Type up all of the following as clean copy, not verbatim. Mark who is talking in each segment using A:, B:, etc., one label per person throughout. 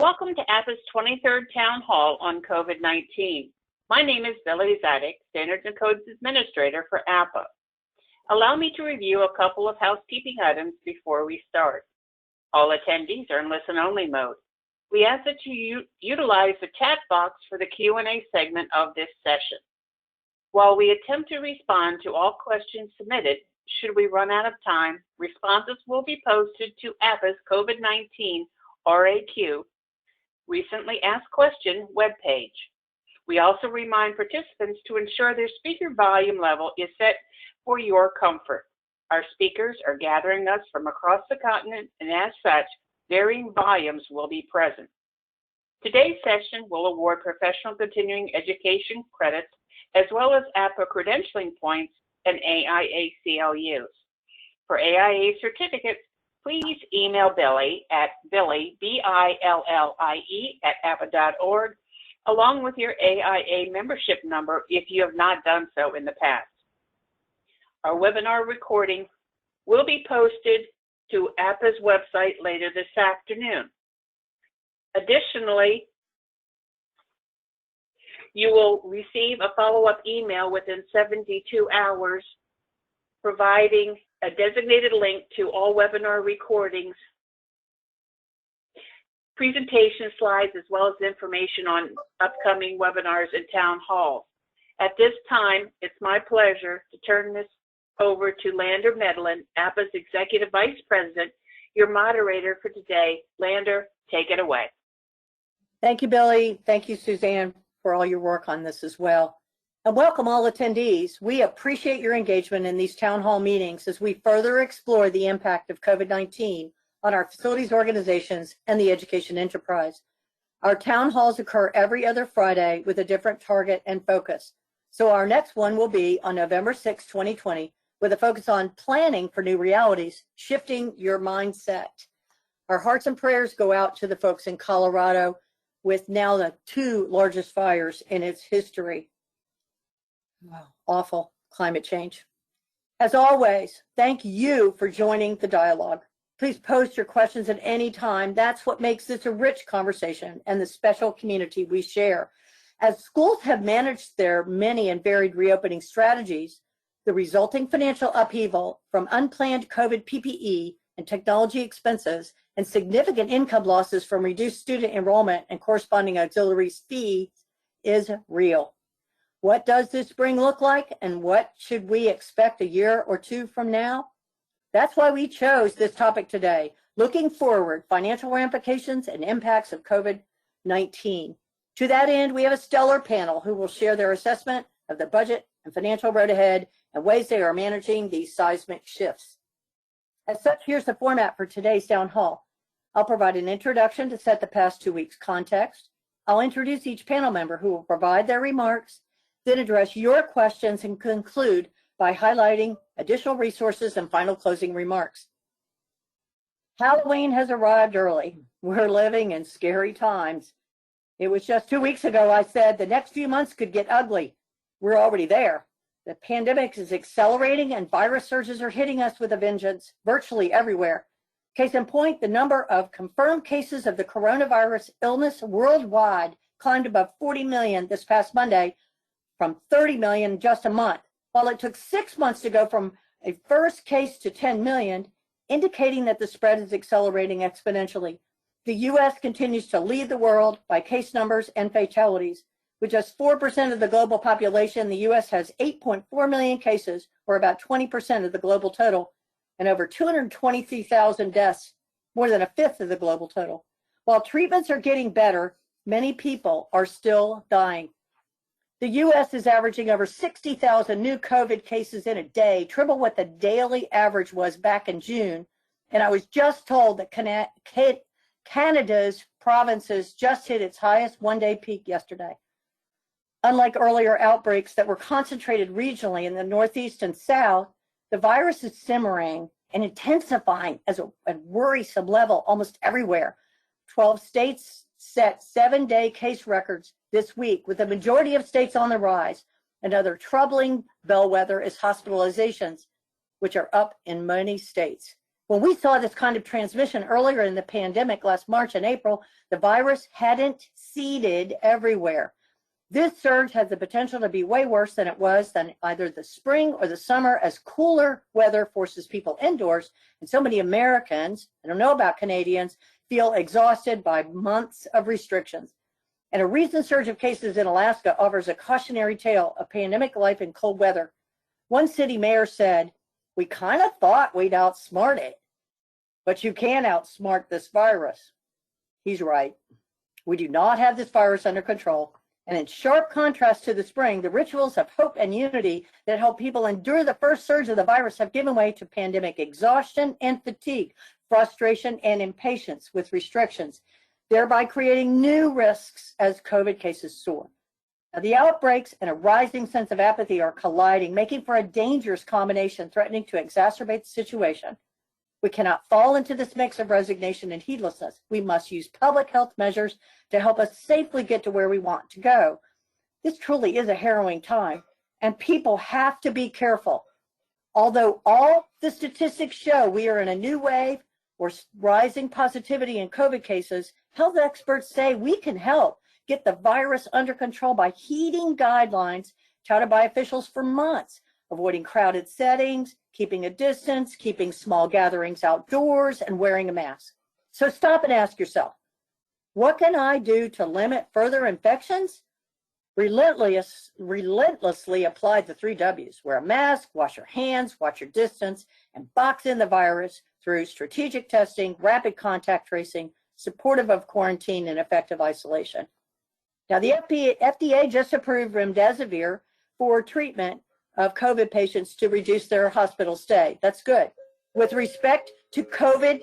A: Welcome to APA's 23rd Town Hall on COVID-19. My name is Billy Zadek, Standards and Codes Administrator for APA. Allow me to review a couple of housekeeping items before we start. All attendees are in listen-only mode. We ask that you utilize the chat box for the Q&A segment of this session. While we attempt to respond to all questions submitted, should we run out of time, responses will be posted to APA's COVID-19 RAQ Recently Asked Question webpage. We also remind participants to ensure their speaker volume level is set for your comfort. Our speakers are gathering us from across the continent, and as such, varying volumes will be present. Today's session will award professional continuing education credits as well as APA credentialing points and AIA CLUs. For AIA certificates, please email Billy at Billie, B-I-L-L-I-E, @apa.org, along with your AIA membership number if you have not done so in the past. Our webinar recording will be posted to APA's website later this afternoon. Additionally, you will receive a follow-up email within 72 hours providing a designated link to all webinar recordings, presentation slides, as well as information on upcoming webinars and town halls. At this time, it's my pleasure to turn this over to Lander Medlin, APA's Executive Vice President, your moderator for today. Lander, take it away.
B: Thank you, Billy. Thank you, Suzanne, for all your work on this as well. And welcome all attendees. We appreciate your engagement in these town hall meetings as we further explore the impact of COVID-19 on our facilities organizations and the education enterprise. Our town halls occur every other Friday with a different target and focus. So our next one will be on November 6, 2020, with a focus on planning for new realities, shifting your mindset. Our hearts and prayers go out to the folks in Colorado with now the 2 largest fires in its history. Wow, awful climate change. As always, thank you for joining the dialogue. Please post your questions at any time. That's what makes this a rich conversation and the special community we share. As schools have managed their many and varied reopening strategies, the resulting financial upheaval from unplanned COVID PPE and technology expenses and significant income losses from reduced student enrollment and corresponding auxiliary fees is real. What does this spring look like, and what should we expect a year or two from now? That's why we chose this topic today, looking forward, financial ramifications and impacts of COVID-19. To that end, we have a stellar panel who will share their assessment of the budget and financial road ahead and ways they are managing these seismic shifts. As such, here's the format for today's town hall. I'll provide an introduction to set the past 2 weeks' context. I'll introduce each panel member who will provide their remarks, then address your questions and conclude by highlighting additional resources and final closing remarks. Halloween has arrived early. We're living in scary times. It was just 2 weeks ago I said the next few months could get ugly. We're already there. The pandemic is accelerating and virus surges are hitting us with a vengeance virtually everywhere. Case in point, the number of confirmed cases of the coronavirus illness worldwide climbed above 40 million this past Monday, from 30 million in just a month, while it took 6 months to go from a first case to 10 million, indicating that the spread is accelerating exponentially. The U.S. continues to lead the world by case numbers and fatalities. With just 4% of the global population, the U.S. has 8.4 million cases, or about 20% of the global total, and over 223,000 deaths, more than a fifth of the global total. While treatments are getting better, many people are still dying. The U.S. is averaging over 60,000 new COVID cases in a day, triple what the daily average was back in June. And I was just told that Canada's provinces just hit its highest one-day peak yesterday. Unlike earlier outbreaks that were concentrated regionally in the Northeast and South, the virus is simmering and intensifying at a worrisome level almost everywhere. 12 states set 7-day case records this week, with the majority of states on the rise. Another troubling bellwether is hospitalizations, which are up in many states. When we saw this kind of transmission earlier in the pandemic last March and April, the virus hadn't seeded everywhere. This surge has the potential to be way worse than it was than either the spring or the summer, as cooler weather forces people indoors. And so many Americans, I don't know about Canadians, feel exhausted by months of restrictions. And a recent surge of cases in Alaska offers a cautionary tale of pandemic life in cold weather. One city mayor said, "We kind of thought we'd outsmart it, but you can't outsmart this virus." He's right. We do not have this virus under control. And in sharp contrast to the spring, the rituals of hope and unity that helped people endure the first surge of the virus have given way to pandemic exhaustion and fatigue, frustration and impatience with restrictions, thereby creating new risks as COVID cases soar. Now, the outbreaks and a rising sense of apathy are colliding, making for a dangerous combination threatening to exacerbate the situation. We cannot fall into this mix of resignation and heedlessness. We must use public health measures to help us safely get to where we want to go. This truly is a harrowing time, and people have to be careful. Although all the statistics show we are in a new wave or rising positivity in COVID cases, health experts say we can help get the virus under control by heeding guidelines touted by officials for months, avoiding crowded settings, keeping a distance, keeping small gatherings outdoors, and wearing a mask. So stop and ask yourself, what can I do to limit further infections? Relentlessly apply the 3 W's. Wear a mask, wash your hands, watch your distance, and box in the virus through strategic testing, rapid contact tracing, supportive of quarantine, and effective isolation. Now, the FDA just approved remdesivir for treatment of COVID patients to reduce their hospital stay. That's good. With respect to COVID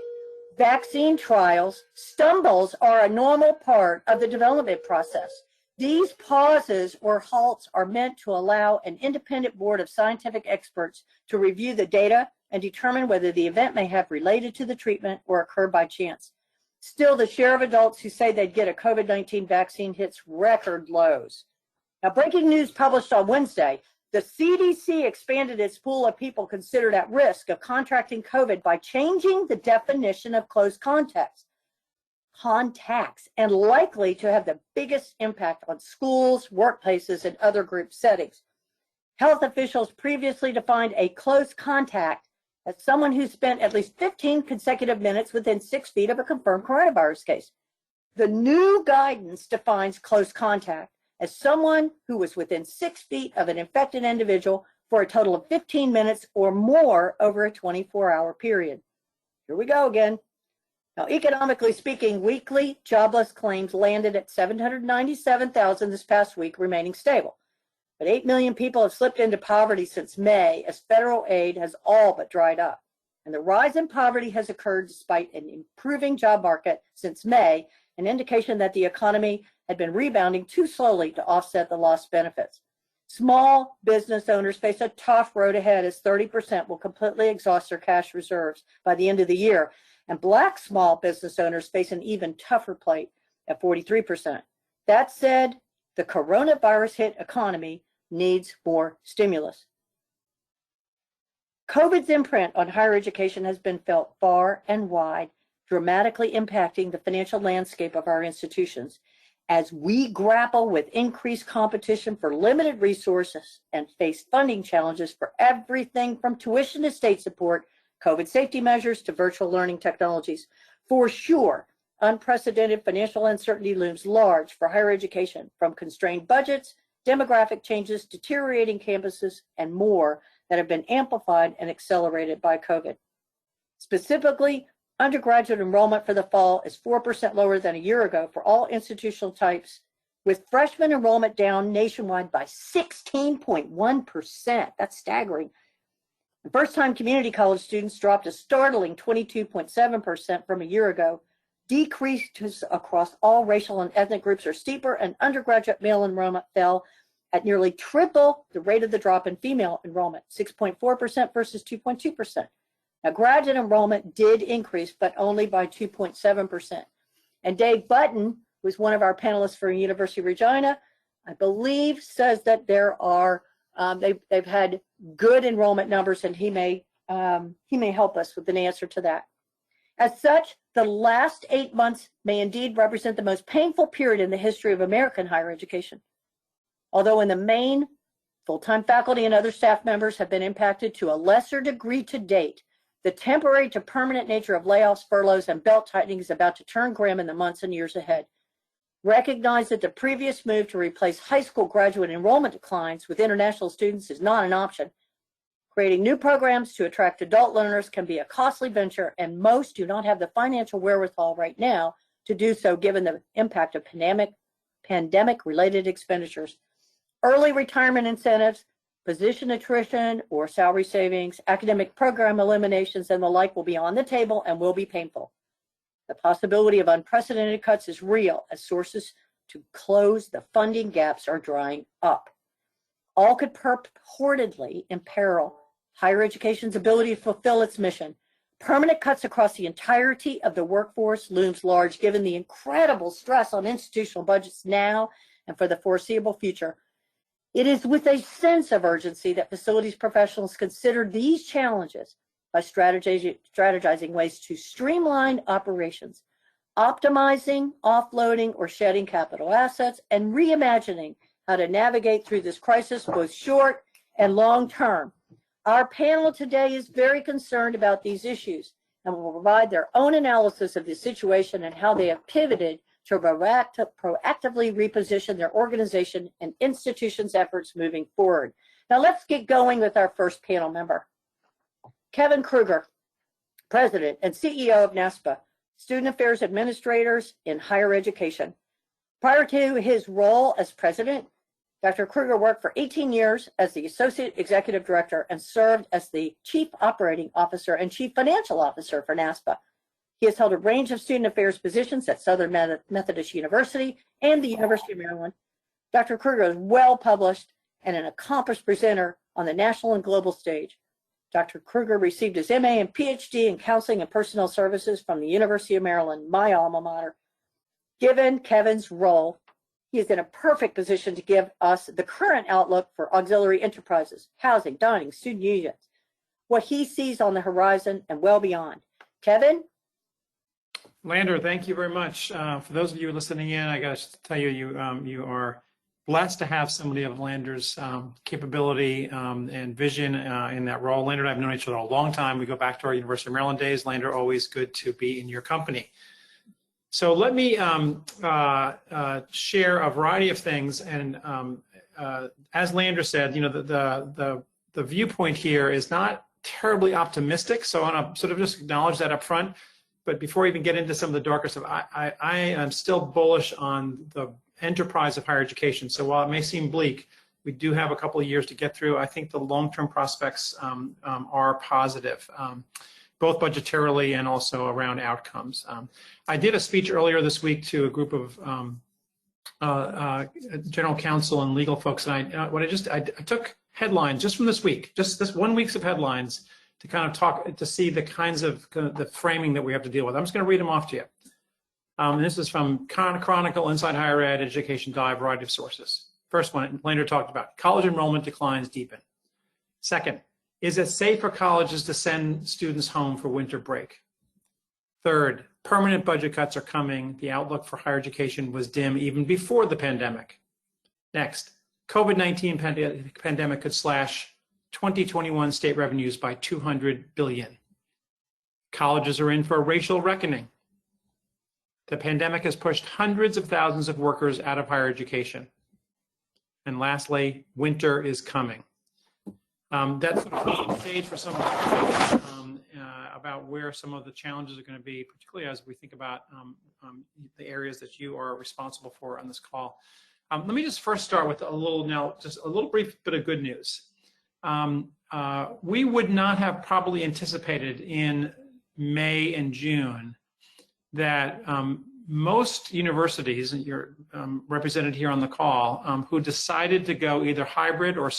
B: vaccine trials, stumbles are a normal part of the development process. These pauses or halts are meant to allow an independent board of scientific experts to review the data and determine whether the event may have related to the treatment or occurred by chance. Still, the share of adults who say they'd get a COVID-19 vaccine hits record lows. Now, breaking news published on Wednesday, the CDC expanded its pool of people considered at risk of contracting COVID by changing the definition of close contacts, and likely to have the biggest impact on schools, workplaces, and other group settings. Health officials previously defined a close contact as someone who spent at least 15 consecutive minutes within 6 feet of a confirmed coronavirus case. The new guidance defines close contact as someone who was within 6 feet of an infected individual for a total of 15 minutes or more over a 24-hour period. Here we go again. Now, economically speaking, weekly jobless claims landed at 797,000 this past week, remaining stable. But 8 million people have slipped into poverty since May, as federal aid has all but dried up. And the rise in poverty has occurred despite an improving job market since May, an indication that the economy had been rebounding too slowly to offset the lost benefits. Small business owners face a tough road ahead, as 30% will completely exhaust their cash reserves by the end of the year. And Black small business owners face an even tougher plight at 43%. That said, the coronavirus hit economy needs more stimulus. COVID's imprint on higher education has been felt far and wide, dramatically impacting the financial landscape of our institutions. As we grapple with increased competition for limited resources and face funding challenges for everything from tuition to state support, COVID safety measures to virtual learning technologies, for sure, unprecedented financial uncertainty looms large for higher education, from constrained budgets, demographic changes, deteriorating campuses, and more that have been amplified and accelerated by COVID. Specifically, undergraduate enrollment for the fall is 4% lower than a year ago for all institutional types, with freshman enrollment down nationwide by 16.1%. That's staggering. And first-time community college students dropped a startling 22.7% from a year ago. Decreases across all racial and ethnic groups are steeper, and undergraduate male enrollment fell at nearly triple the rate of the drop in female enrollment, 6.4% versus 2.2%. Now, graduate enrollment did increase, but only by 2.7%. And Dave Button, who's one of our panelists for University of Regina, I believe says that there are, they've had good enrollment numbers, and he may he may help us with an answer to that. As such, the last 8 months may indeed represent the most painful period in the history of American higher education. Although in the main, full-time faculty and other staff members have been impacted to a lesser degree to date, the temporary to permanent nature of layoffs, furloughs, and belt tightening is about to turn grim in the months and years ahead. Recognize that the previous move to replace high school graduate enrollment declines with international students is not an option. Creating new programs to attract adult learners can be a costly venture, and most do not have the financial wherewithal right now to do so given the impact of pandemic-related expenditures. Early retirement incentives, position attrition or salary savings, academic program eliminations, and the like will be on the table and will be painful. The possibility of unprecedented cuts is real as sources to close the funding gaps are drying up. All could purportedly imperil higher education's ability to fulfill its mission. Permanent cuts across the entirety of the workforce looms large given the incredible stress on institutional budgets now and for the foreseeable future. It is with a sense of urgency that facilities professionals consider these challenges by strategizing ways to streamline operations, optimizing, offloading, or shedding capital assets, and reimagining how to navigate through this crisis both short and long term. Our panel today is very concerned about these issues and will provide their own analysis of the situation and how they have pivoted to proactively reposition their organization and institutions' efforts moving forward. Now let's get going with our first panel member. Kevin Kruger, President and CEO of NASPA, Student Affairs Administrators in Higher Education. Prior to his role as president, Dr. Kruger worked for 18 years as the Associate Executive Director and served as the Chief Operating Officer and Chief Financial Officer for NASPA. He has held a range of student affairs positions at Southern Methodist University and the University of Maryland. Dr. Kruger is well published and an accomplished presenter on the national and global stage. Dr. Kruger received his MA and PhD in Counseling and Personnel Services from the University of Maryland, my alma mater. Given Kevin's role, he is in a perfect position to give us the current outlook for auxiliary enterprises, housing, dining, student unions, what he sees on the horizon and well beyond. Kevin?
C: Lander, thank you very much. For those of you listening in, I got to tell you, you are blessed to have somebody of Lander's capability and vision in that role. Lander and I have known each other a long time. We go back to our University of Maryland days. Lander, always good to be in your company. So let me share a variety of things. And as Lander said, you know, the viewpoint here is not terribly optimistic. So I want to sort of just acknowledge that up front. But before we even get into some of the darker stuff, I am still bullish on the enterprise of higher education. So while it may seem bleak, we do have a couple of years to get through. I think the long-term prospects are positive. Both budgetarily and also around outcomes. I did a speech earlier this week to a group of general counsel and legal folks, and I took headlines just from this week, just this 1 week's of headlines to kind of to see the kinds of the framing that we have to deal with. I'm just going to read them off to you. And this is from Chronicle, Inside Higher Ed, Education Dive, variety of sources. First one, Lander talked about, college enrollment declines deepen. Second, is it safe for colleges to send students home for winter break? Third, permanent budget cuts are coming. The outlook for higher education was dim even before the pandemic. Next, COVID-19 pandemic could slash 2021 state revenues by $200 billion. Colleges are in for a racial reckoning. The pandemic has pushed hundreds of thousands of workers out of higher education. And lastly, winter is coming. That's the stage for some about where some of the challenges are going to be, particularly as we think about the areas that you are responsible for on this call. Let me just first start with just a little brief bit of good news. We would not have probably anticipated in May and June that most universities, and you're represented here on the call, who decided to go either hybrid or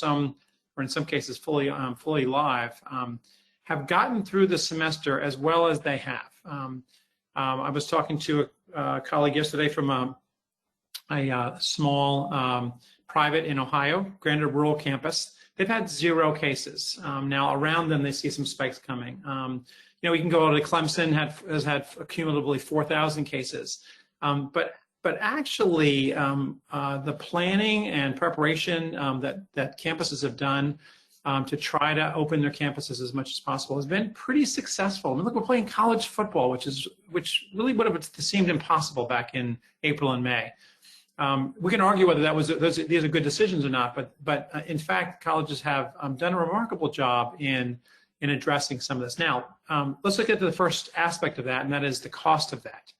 C: in some cases fully live, have gotten through the semester as well as they have. I was talking to a colleague yesterday from a small private in Ohio, granted rural campus, they've had 0 cases. Now around them, they see some spikes coming. We can go to Clemson, has had cumulatively 4,000 cases. But actually, the planning and preparation that campuses have done to try to open their campuses as much as possible has been pretty successful. I mean, look, we're playing college football, which really would have seemed impossible back in April and May. We can argue whether these are good decisions or not, but in fact, colleges have done a remarkable job in addressing some of this. Now, let's look at the first aspect of that, and that is the cost of that.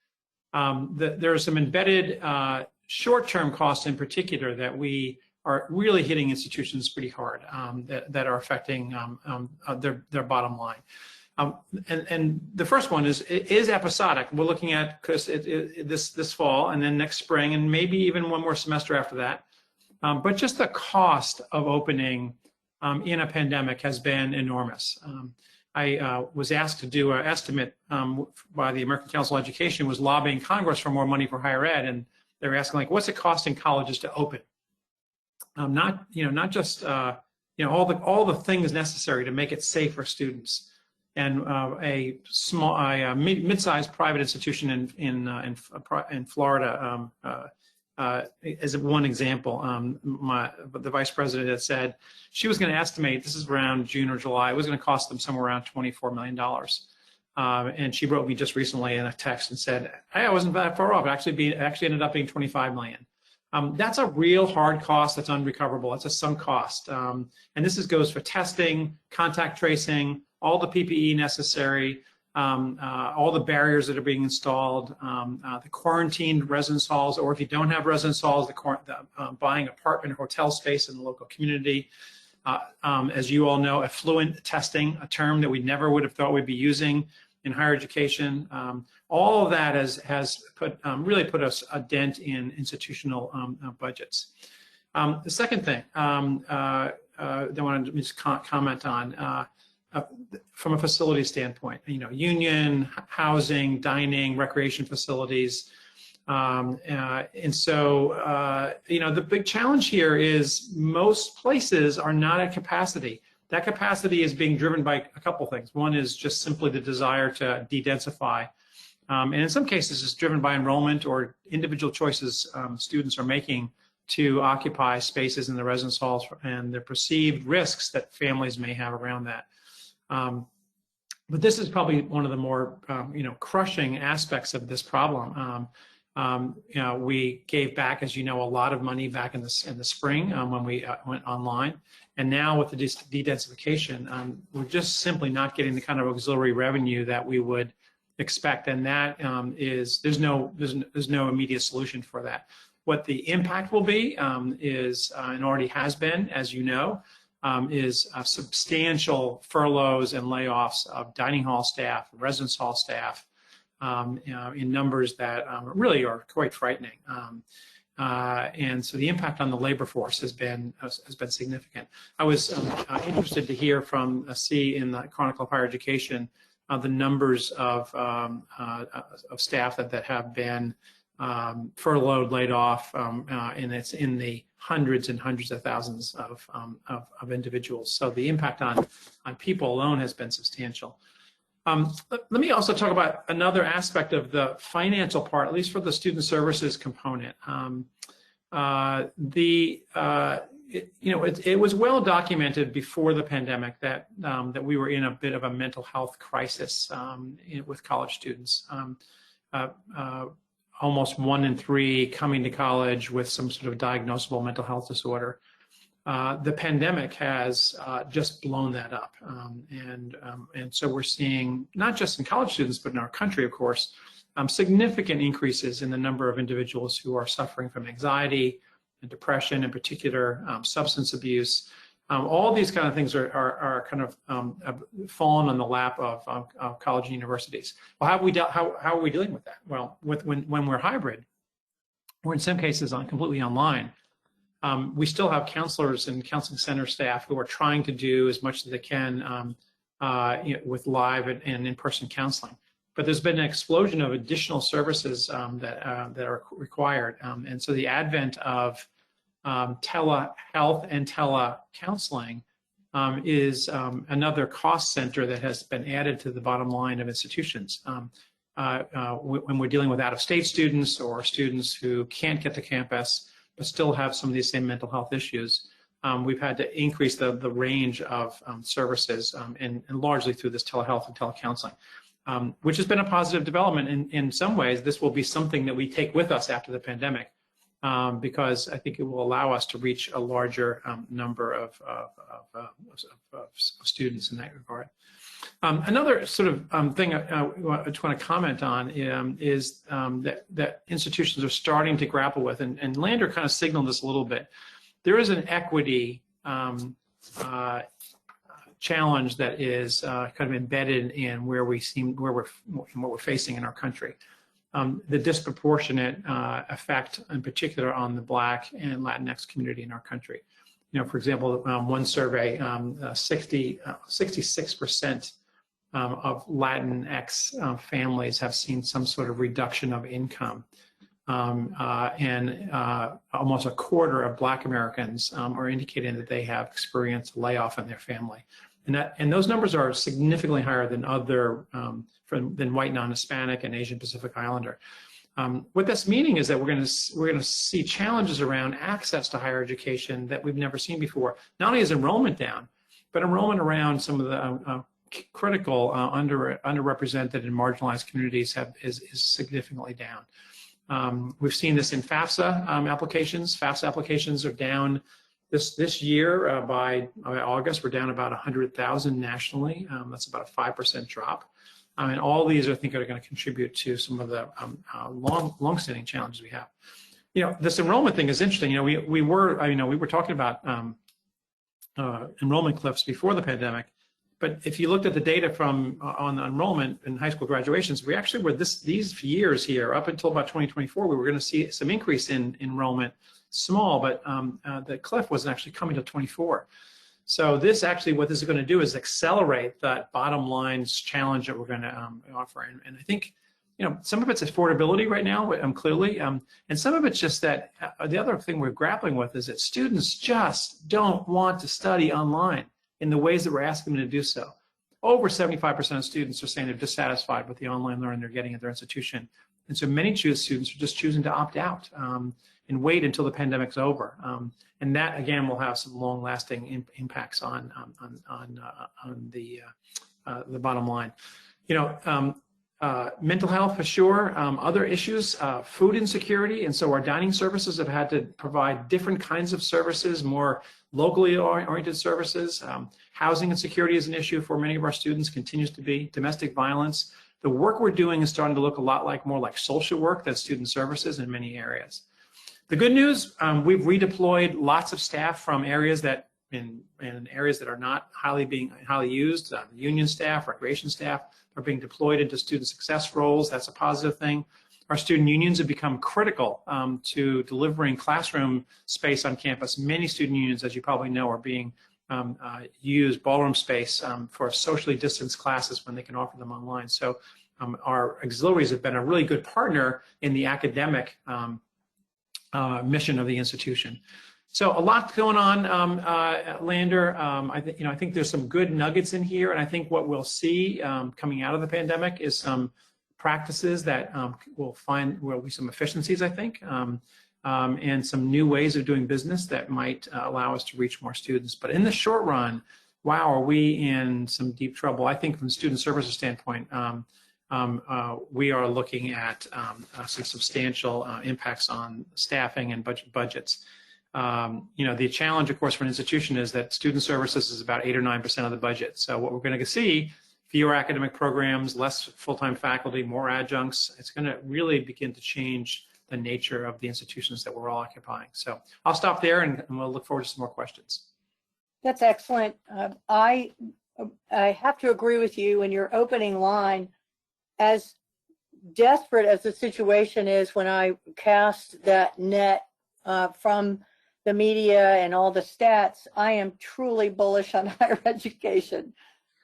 C: There are some embedded short-term costs in particular that we are really hitting institutions pretty hard, that are affecting their bottom line. And the first one is episodic. We're looking at this fall and then next spring and maybe even one more semester after that. But just the cost of opening in a pandemic has been enormous. I was asked to do an estimate by the American Council on Education, was lobbying Congress for more money for higher ed, and they were asking, like, what's it costing colleges to open? Not just all the things necessary to make it safe for students. And a mid-sized private institution in Florida, as one example, the vice president had said she was going to estimate, this is around June or July, it was going to cost them somewhere around $24 million. And she wrote me just recently in a text and said, hey, I wasn't that far off. It actually ended up being $25 million. That's a real hard cost that's unrecoverable. It's a sunk cost. And this goes for testing, contact tracing, all the PPE necessary, all the barriers that are being installed, the quarantined residence halls, or if you don't have residence halls, buying apartment or hotel space in the local community. As you all know, effluent testing, a term that we never would have thought we'd be using in higher education. All of that has really put us a dent in institutional budgets. The second thing that I wanted to just comment on, from a facility standpoint, union, housing, dining, recreation facilities. And so, the big challenge here is most places are not at capacity. That capacity is being driven by a couple things. One is just simply the desire to de-densify. And in some cases, it's driven by enrollment or individual choices students are making to occupy spaces in the residence halls and the perceived risks that families may have around that. But this is probably one of the more, crushing aspects of this problem. We gave back, as you know, a lot of money back in the spring when we went online. And now with the de-densification, we're just simply not getting the kind of auxiliary revenue that we would expect. And that there's no immediate solution for that. What the impact will be is, and already has been, as you know, is substantial furloughs and layoffs of dining hall staff, residence hall staff, in numbers that really are quite frightening. And so the impact on the labor force has been significant. I was interested to hear see in the Chronicle of Higher Education the numbers of staff that have been furloughed, laid off, and it's in the hundreds and hundreds of thousands of individuals. So the impact on people alone has been substantial. Let me also talk about another aspect of the financial part, at least for the student services component. It was well documented before the pandemic that we were in a bit of a mental health crisis with college students. Almost 1 in 3 coming to college with some sort of diagnosable mental health disorder. The pandemic has just blown that up. And so we're seeing, not just in college students, but in our country, of course, significant increases in the number of individuals who are suffering from anxiety and depression, in particular, substance abuse. All these kind of things are kind of fallen on the lap of college and universities. Well, how are we dealing with that? Well, when we're hybrid, or in some cases completely online, we still have counselors and counseling center staff who are trying to do as much as they can with live and in-person counseling. But there's been an explosion of additional services that are required. And so the advent of telehealth and telecounseling is another cost center that has been added to the bottom line of institutions. When we're dealing with out-of-state students or students who can't get to campus but still have some of these same mental health issues, we've had to increase the range of services and largely through this telehealth and telecounseling, which has been a positive development. In some ways, this will be something that we take with us after the pandemic, because I think it will allow us to reach a larger number of students in that regard. Another sort of thing I just want to comment on is that institutions are starting to grapple with, and Lander kind of signaled this a little bit. There is an equity challenge that is kind of embedded in what we're facing in our country. The disproportionate effect, in particular, on the Black and Latinx community in our country. For example, one survey, 66% of Latinx families have seen some sort of reduction of income. And almost a quarter of Black Americans are indicating that they have experienced a layoff in their family. And those numbers are significantly higher than than white non-Hispanic and Asian Pacific Islander. What that's meaning is that we're going to see challenges around access to higher education that we've never seen before. Not only is enrollment down, but enrollment around some of the critical underrepresented and marginalized communities is significantly down. We've seen this in FAFSA applications. FAFSA applications are down this year by August. We're down about 100,000 nationally. That's about a 5% drop. And all these, I think, are going to contribute to some of the long-standing challenges we have. This enrollment thing is interesting. We were talking about enrollment cliffs before the pandemic, but if you looked at the data on the enrollment in high school graduations, we actually were these years here up until about 2024, we were going to see some increase in enrollment, small, but the cliff wasn't actually coming to 24. So what this is going to do is accelerate that bottom line challenge that we're going to offer. And I think, some of it's affordability right now, clearly, and some of it's just that the other thing we're grappling with is that students just don't want to study online in the ways that we're asking them to do so. Over 75% of students are saying they're dissatisfied with the online learning they're getting at their institution. And so many students are just choosing to opt out and wait until the pandemic's over. And that, again, will have some long-lasting impacts on the bottom line. Mental health, for sure. Other issues, food insecurity. And so our dining services have had to provide different kinds of services, more locally oriented services. Housing insecurity is an issue for many of our students, continues to be. Domestic violence. The work we're doing is starting to look a lot more like social work than student services in many areas. The good news, we've redeployed lots of staff from areas that in areas that are not highly used. Union staff, recreation staff are being deployed into student success roles. That's a positive thing. Our student unions have become critical to delivering classroom space on campus. Many student unions, as you probably know, are being used ballroom space for socially distanced classes when they can offer them online. So our auxiliaries have been a really good partner in the academic mission of the institution. So a lot going on, Lander. I think there's some good nuggets in here, and I think what we'll see coming out of the pandemic is some practices that will be some efficiencies, I think, and some new ways of doing business that might allow us to reach more students. But in the short run, wow, are we in some deep trouble? I think from a student services standpoint, we are looking at some substantial impacts on staffing and budgets. The challenge, of course, for an institution is that student services is about 8 or 9% of the budget. So what we're going to see, fewer academic programs, less full-time faculty, more adjuncts. It's going to really begin to change the nature of the institutions that we're all occupying. So I'll stop there, and we'll look forward to some more questions.
B: That's excellent. I have to agree with you in your opening line. As desperate as the situation is, when I cast that net from the media and all the stats, I am truly bullish on higher education.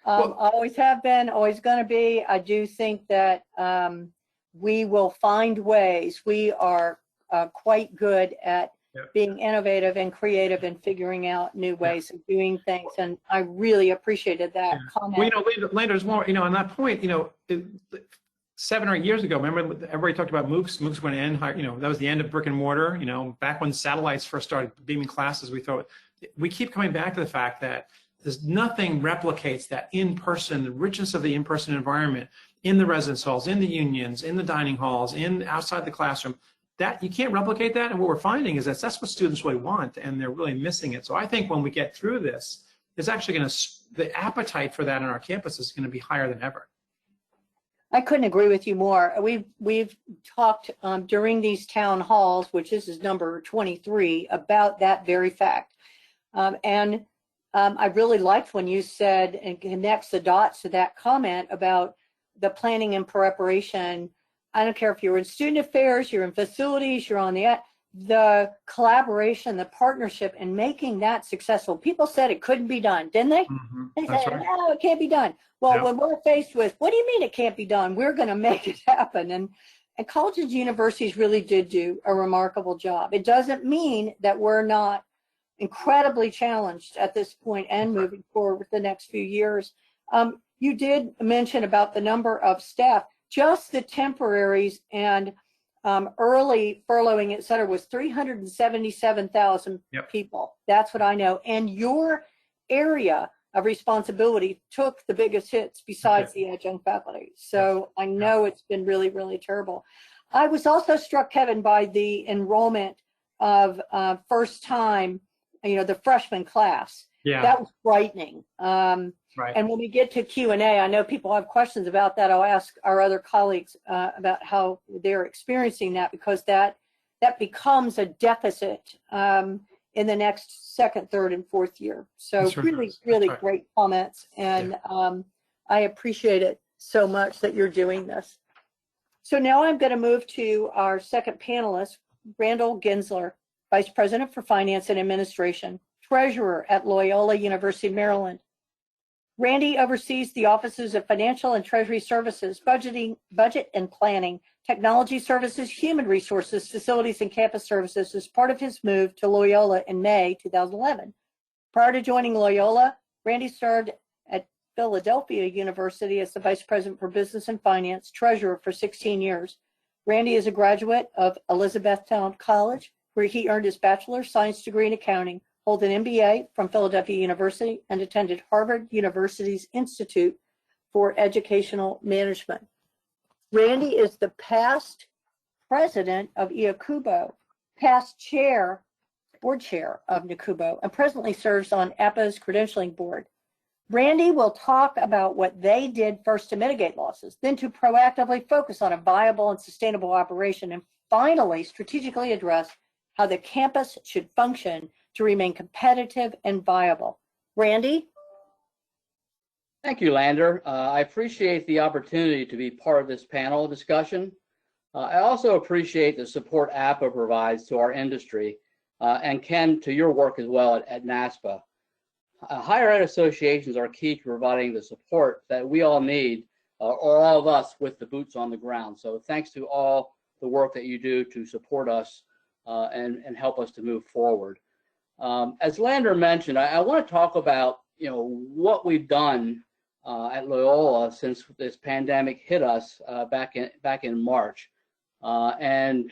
B: Always have been, always going to be. I do think that we will find ways. We are quite good at being innovative and creative and figuring out new ways of doing things. And I really appreciated that comment.
C: Well, Lander, there's more, on that point, 7 or 8 years ago, remember everybody talked about MOOCs. MOOCs went in, that was the end of brick and mortar. Back when satellites first started beaming classes, we keep coming back to the fact that there's nothing replicates that in-person, the richness of the in-person environment in the residence halls, in the unions, in the dining halls, outside the classroom. That you can't replicate that. And what we're finding is that's what students really want, and they're really missing it. So I think when we get through this, there's actually the appetite for that on our campus is going to be higher than ever.
B: I couldn't agree with you more. We've talked during these town halls, which this is number 23, about that very fact. I really liked when you said and connects the dots to that comment about the planning and preparation. I don't care if you're in student affairs, you're in facilities, you're on the collaboration, the partnership, and making that successful. People said it couldn't be done, didn't they?
C: Mm-hmm.
B: They
C: That's
B: said,
C: right.
B: no, it can't be done. Well,
C: Yeah.
B: when we're faced with, what do you mean it can't be done? We're going to make it happen. And colleges and universities really did do a remarkable job. It doesn't mean that we're not incredibly challenged at this point and moving forward with the next few years. You did mention about the number of staff, just the temporaries and early furloughing, et cetera, was 377,000 people. That's what I know. And your area of responsibility took the biggest hits besides the adjunct faculty. So I know it's been really, really terrible. I was also struck, Kevin, by the enrollment of first time, the freshman class.
C: Yeah.
B: That was frightening.
C: Right.
B: And when we get to Q&A, I know people have questions about that. I'll ask our other colleagues about how they're experiencing that, because that becomes a deficit in the next second, third, and fourth year. So really
C: right.
B: great comments. And I appreciate it so much that you're doing this. So now I'm going to move to our second panelist, Randall Gensler, Vice President for Finance and Administration, Treasurer at Loyola University, Maryland. Randy oversees the offices of Financial and Treasury Services, Budget and Planning, Technology Services, Human Resources, Facilities, and Campus Services as part of his move to Loyola in May 2011. Prior to joining Loyola, Randy served at Philadelphia University as the Vice President for Business and Finance, Treasurer for 16 years. Randy is a graduate of Elizabethtown College, where he earned his bachelor's science degree in accounting, hold an MBA from Philadelphia University, and attended Harvard University's Institute for Educational Management. Randy is the past president of IACUBO, past board chair of NACUBO, and presently serves on APA's credentialing board. Randy will talk about what they did first to mitigate losses, then to proactively focus on a viable and sustainable operation, and finally strategically address how the campus should function to remain competitive and viable. Randy?
D: Thank you, Lander. I appreciate the opportunity to be part of this panel discussion. I also appreciate the support APA provides to our industry, and Ken, to your work as well at NASPA. Higher ed associations are key to providing the support that we all need, or all of us with the boots on the ground. So thanks to all the work that you do to support us and help us to move forward. As Lander mentioned, I want to talk about what we've done at Loyola since this pandemic hit us back in March, and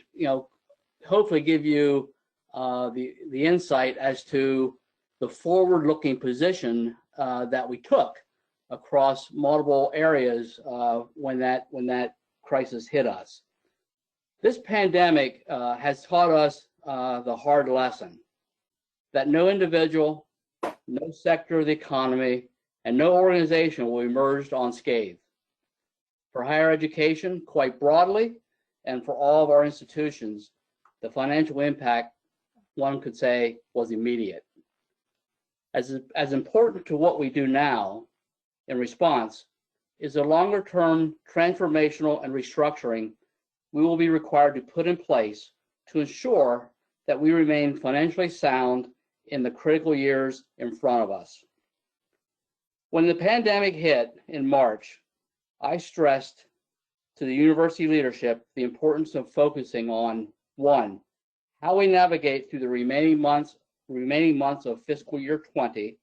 D: hopefully give you the insight as to the forward-looking position that we took across multiple areas when that crisis hit us. This pandemic has taught us the hard lesson that no individual, no sector of the economy, and no organization will emerge unscathed. For higher education, quite broadly, and for all of our institutions, the financial impact, one could say, was immediate. As important to what we do now in response is a longer-term transformational and restructuring we will be required to put in place to ensure that we remain financially sound in the critical years in front of us. When the pandemic hit in March, I stressed to the university leadership the importance of focusing on, one, how we navigate through the remaining months of fiscal year 20.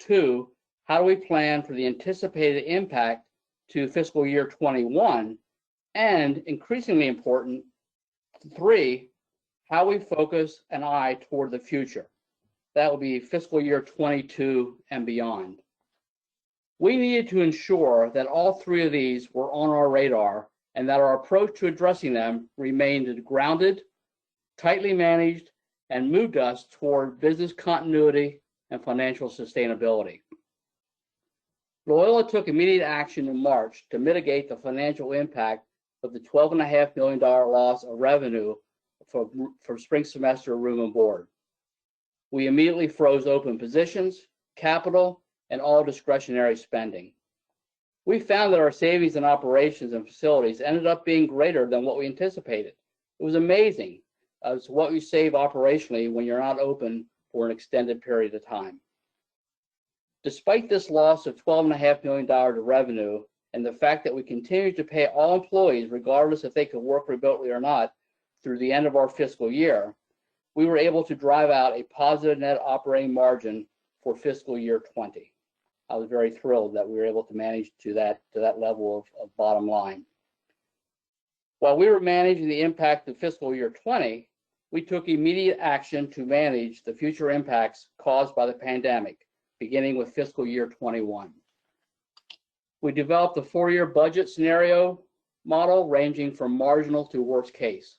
D: 2, how do we plan for the anticipated impact to fiscal year 21? And increasingly important, 3, how we focus an eye toward the future. That will be fiscal year 22 and beyond. We needed to ensure that all 3 of these were on our radar and that our approach to addressing them remained grounded, tightly managed, and moved us toward business continuity and financial sustainability. Loyola took immediate action in March to mitigate the financial impact of the $12.5 million loss of revenue for spring semester room and board. We immediately froze open positions, capital, and all discretionary spending. We found that our savings in operations and facilities ended up being greater than what we anticipated. It was amazing as to what you save operationally when you're not open for an extended period of time. Despite this loss of $12.5 million of revenue and the fact that we continued to pay all employees, regardless if they could work remotely or not, through the end of our fiscal year, we were able to drive out a positive net operating margin for fiscal year 20. I was very thrilled that we were able to manage to that level of bottom line. While we were managing the impact of fiscal year 20, we took immediate action to manage the future impacts caused by the pandemic, beginning with fiscal year 21. We developed a 4-year budget scenario model ranging from marginal to worst case.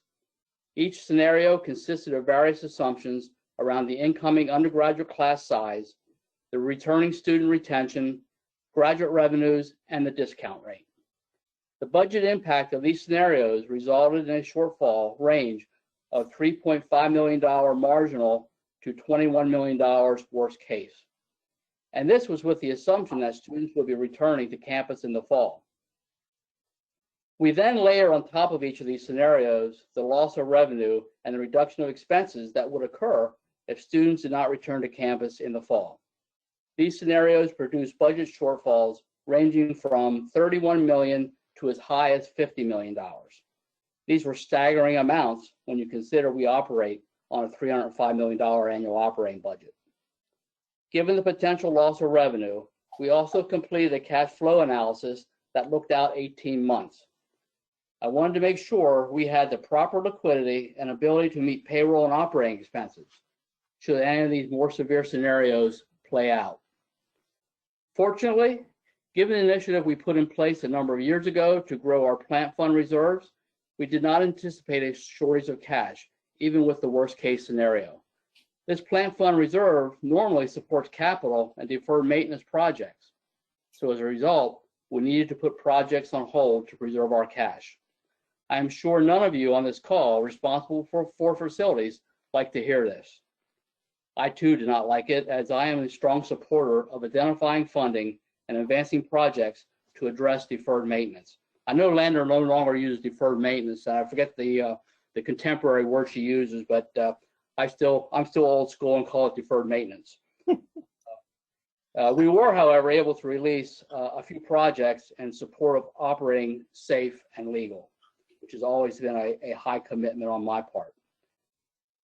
D: Each scenario consisted of various assumptions around the incoming undergraduate class size, the returning student retention, graduate revenues, and the discount rate. The budget impact of these scenarios resulted in a shortfall range of $3.5 million marginal to $21 million worst case. And this was with the assumption that students would be returning to campus in the fall. We then layer on top of each of these scenarios the loss of revenue and the reduction of expenses that would occur if students did not return to campus in the fall. These scenarios produce budget shortfalls ranging from $31 million to as high as $50 million. These were staggering amounts when you consider we operate on a $305 million annual operating budget. Given the potential loss of revenue, we also completed a cash flow analysis that looked out 18 months. I wanted to make sure we had the proper liquidity and ability to meet payroll and operating expenses should any of these more severe scenarios play out. Fortunately, given the initiative we put in place a number of years ago to grow our plant fund reserves, we did not anticipate a shortage of cash, even with the worst case scenario. This plant fund reserve normally supports capital and deferred maintenance projects. So as a result, we needed to put projects on hold to preserve our cash. I am sure none of you on this call responsible for facilities like to hear this. I too do not like it, as I am a strong supporter of identifying funding and advancing projects to address deferred maintenance. I know Lander no longer uses deferred maintenance. I forget the contemporary word she uses, but I'm still old school and call it deferred maintenance. We were, however, able to release a few projects in support of operating safe and legal, which has always been a high commitment on my part.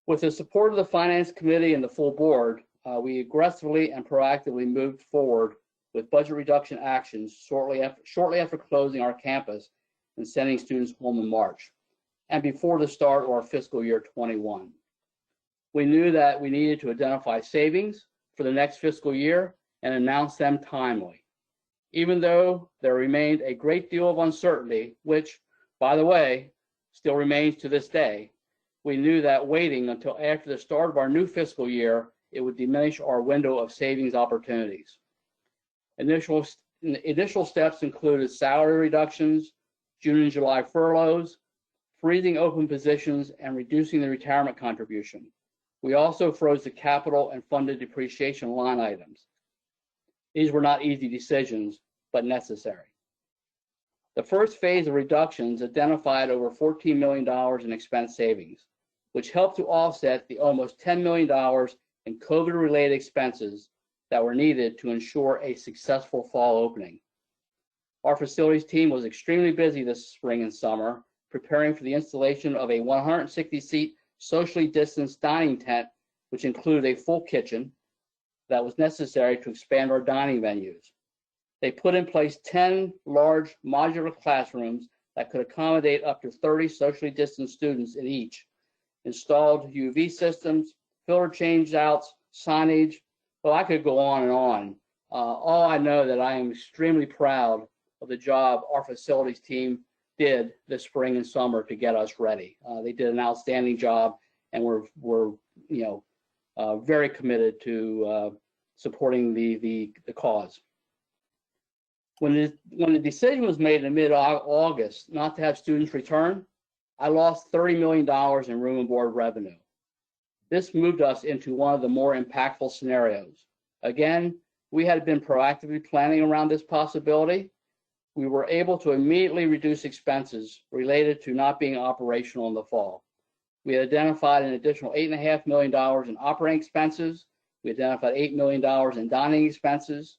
D: With the support of the Finance Committee and the full board, we aggressively and proactively moved forward with budget reduction actions shortly after closing our campus and sending students home in March, and before the start of our fiscal year 21. We knew that we needed to identify savings for the next fiscal year and announce them timely. Even though there remained a great deal of uncertainty, which, by the way, still remains to this day, we knew that waiting until after the start of our new fiscal year, it would diminish our window of savings opportunities. Initial steps included salary reductions, June and July furloughs, freezing open positions, and reducing the retirement contribution. We also froze the capital and funded depreciation line items. These were not easy decisions, but necessary. The first phase of reductions identified over $14 million in expense savings, which helped to offset the almost $10 million in COVID-related expenses that were needed to ensure a successful fall opening. Our facilities team was extremely busy this spring and summer, preparing for the installation of a 160-seat socially distanced dining tent, which included a full kitchen that was necessary to expand our dining venues. They put in place 10 large modular classrooms that could accommodate up to 30 socially distanced students in each, installed UV systems, filter change outs, signage. Well, I could go on and on. All I know that I am extremely proud of the job our facilities team did this spring and summer to get us ready. They did an outstanding job, and we're very committed to supporting the cause. When the decision was made in mid-August not to have students return, I lost $30 million in room and board revenue. This moved us into one of the more impactful scenarios. Again, we had been proactively planning around this possibility. We were able to immediately reduce expenses related to not being operational in the fall. We had identified an additional $8.5 million in operating expenses. We identified $8 million in dining expenses.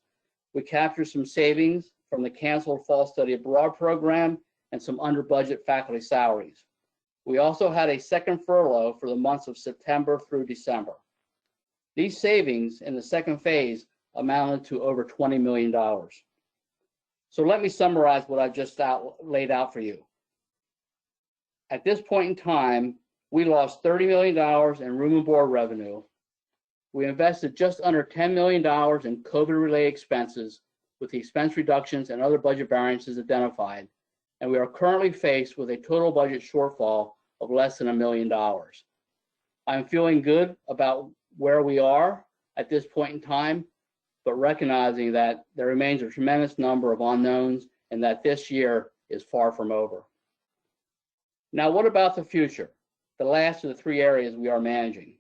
D: We captured some savings from the canceled fall study abroad program and some under budget faculty salaries. We also had a second furlough for the months of September through December. These savings in the second phase amounted to over $20 million. So let me summarize what I just laid out for you. At this point in time, we lost $30 million in room and board revenue. We invested just under $10 million in COVID-related expenses with the expense reductions and other budget variances identified, and we are currently faced with a total budget shortfall of less than $1 million. I'm feeling good about where we are at this point in time, but recognizing that there remains a tremendous number of unknowns and that this year is far from over. Now, what about the future? The last of the three areas we are managing.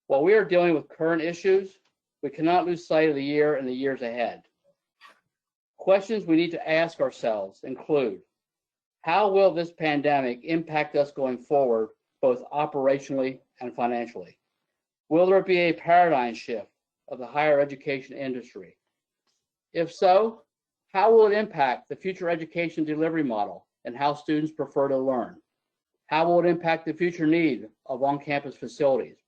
D: While we are dealing with current issues, we cannot lose sight of the year and the years ahead. Questions we need to ask ourselves include, how will this pandemic impact us going forward, both operationally and financially? Will there be a paradigm shift of the higher education industry? If so, how will it impact the future education delivery model and how students prefer to learn? How will it impact the future need of on-campus facilities?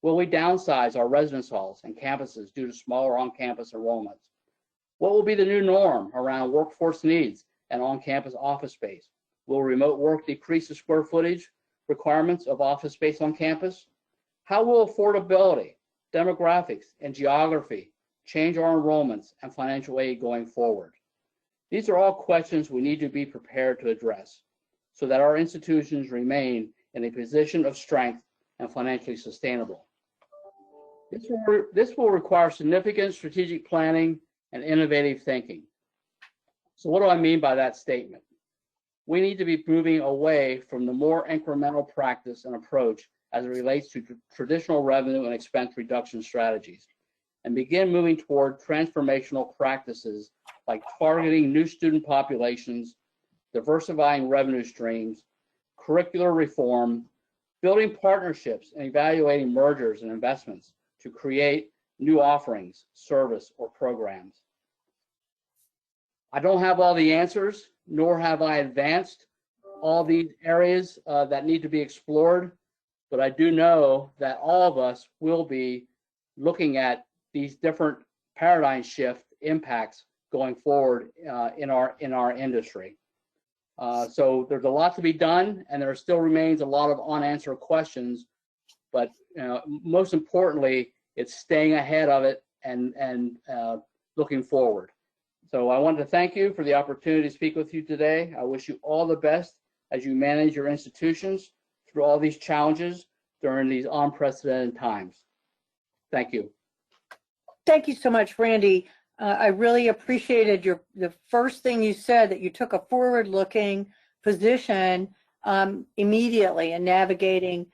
D: Will we downsize our residence halls and campuses due to smaller on-campus enrollments? What will be the new norm around workforce needs and on-campus office space? Will remote work decrease the square footage requirements of office space on campus? How will affordability, demographics, and geography change our enrollments and financial aid going forward? These are all questions we need to be prepared to address so that our institutions remain in a position of strength and financially sustainable. This will require significant strategic planning and innovative thinking. So what do I mean by that statement? We need to be moving away from the more incremental practice and approach as it relates to traditional revenue and expense reduction strategies, and begin moving toward transformational practices like targeting new student populations, diversifying revenue streams, curricular reform, building partnerships, and evaluating mergers and investments to create new offerings, service, or programs. I don't have all the answers, nor have I advanced all these areas that need to be explored, but I do know that all of us will be looking at these different paradigm shift impacts going forward in our industry. So there's a lot to be done, and there still remains a lot of unanswered questions, but most importantly, it's staying ahead of it and looking forward. So I wanted to thank you for the opportunity to speak with you today. I wish you all the best as you manage your institutions through all these challenges during these unprecedented times. Thank you.
B: Thank you so much, Randy. I really appreciated the first thing you said, that you took a forward-looking position immediately in navigating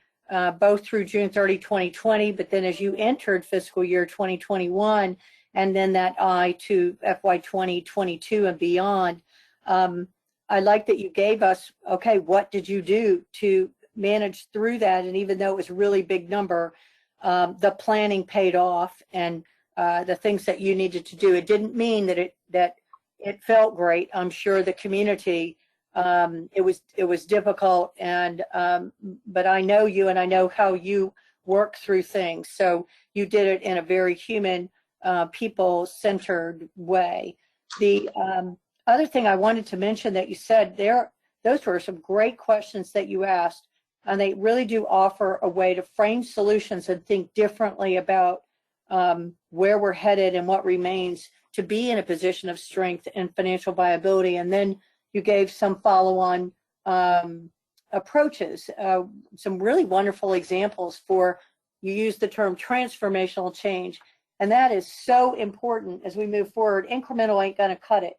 B: both through June 30, 2020, but then as you entered fiscal year 2021, and then that eye to FY 2022 and beyond. I like that you gave us, okay, what did you do to manage through that? And even though it was a really big number, the planning paid off, and the things that you needed to do. It didn't mean that it felt great. I'm sure the community It was difficult, and but I know you, and I know how you work through things. So you did it in a very human, people-centered way. The other thing I wanted to mention that you said there, those were some great questions that you asked, and they really do offer a way to frame solutions and think differently about where we're headed and what remains to be in a position of strength and financial viability. And then you gave some follow-on approaches, some really wonderful examples for, you used the term transformational change. And that is so important as we move forward. Incremental ain't gonna cut it.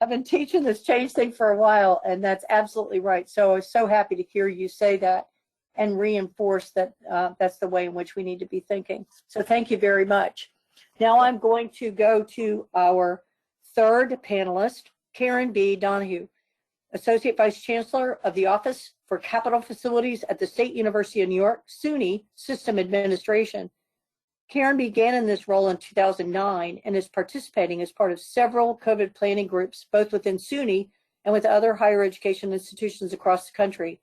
B: I've been teaching this change thing for a while, and that's absolutely right. So I was so happy to hear you say that and reinforce that that's the way in which we need to be thinking. So thank you very much. Now I'm going to go to our third panelist, Karen B. Donahue, Associate Vice Chancellor of the Office for Capital Facilities at the State University of New York, SUNY System Administration. Karen began in this role in 2009 and is participating as part of several COVID planning groups, both within SUNY and with other higher education institutions across the country.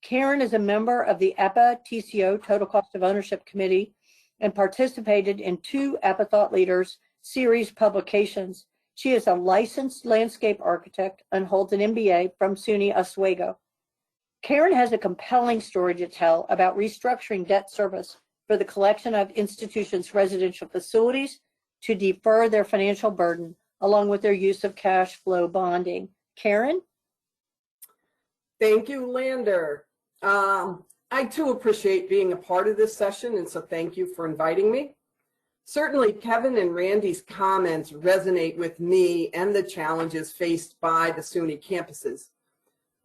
B: Karen is a member of the APA TCO Total Cost of Ownership Committee and participated in 2 APA Thought Leaders series publications. She is a licensed landscape architect and holds an MBA from SUNY Oswego. Karen has a compelling story to tell about restructuring debt service for the collection of institutions' residential facilities to defer their financial burden, along with their use of cash flow bonding. Karen?
E: Thank you, Lander. I too appreciate being a part of this session, and so thank you for inviting me. Certainly, Kevin and Randy's comments resonate with me and the challenges faced by the SUNY campuses.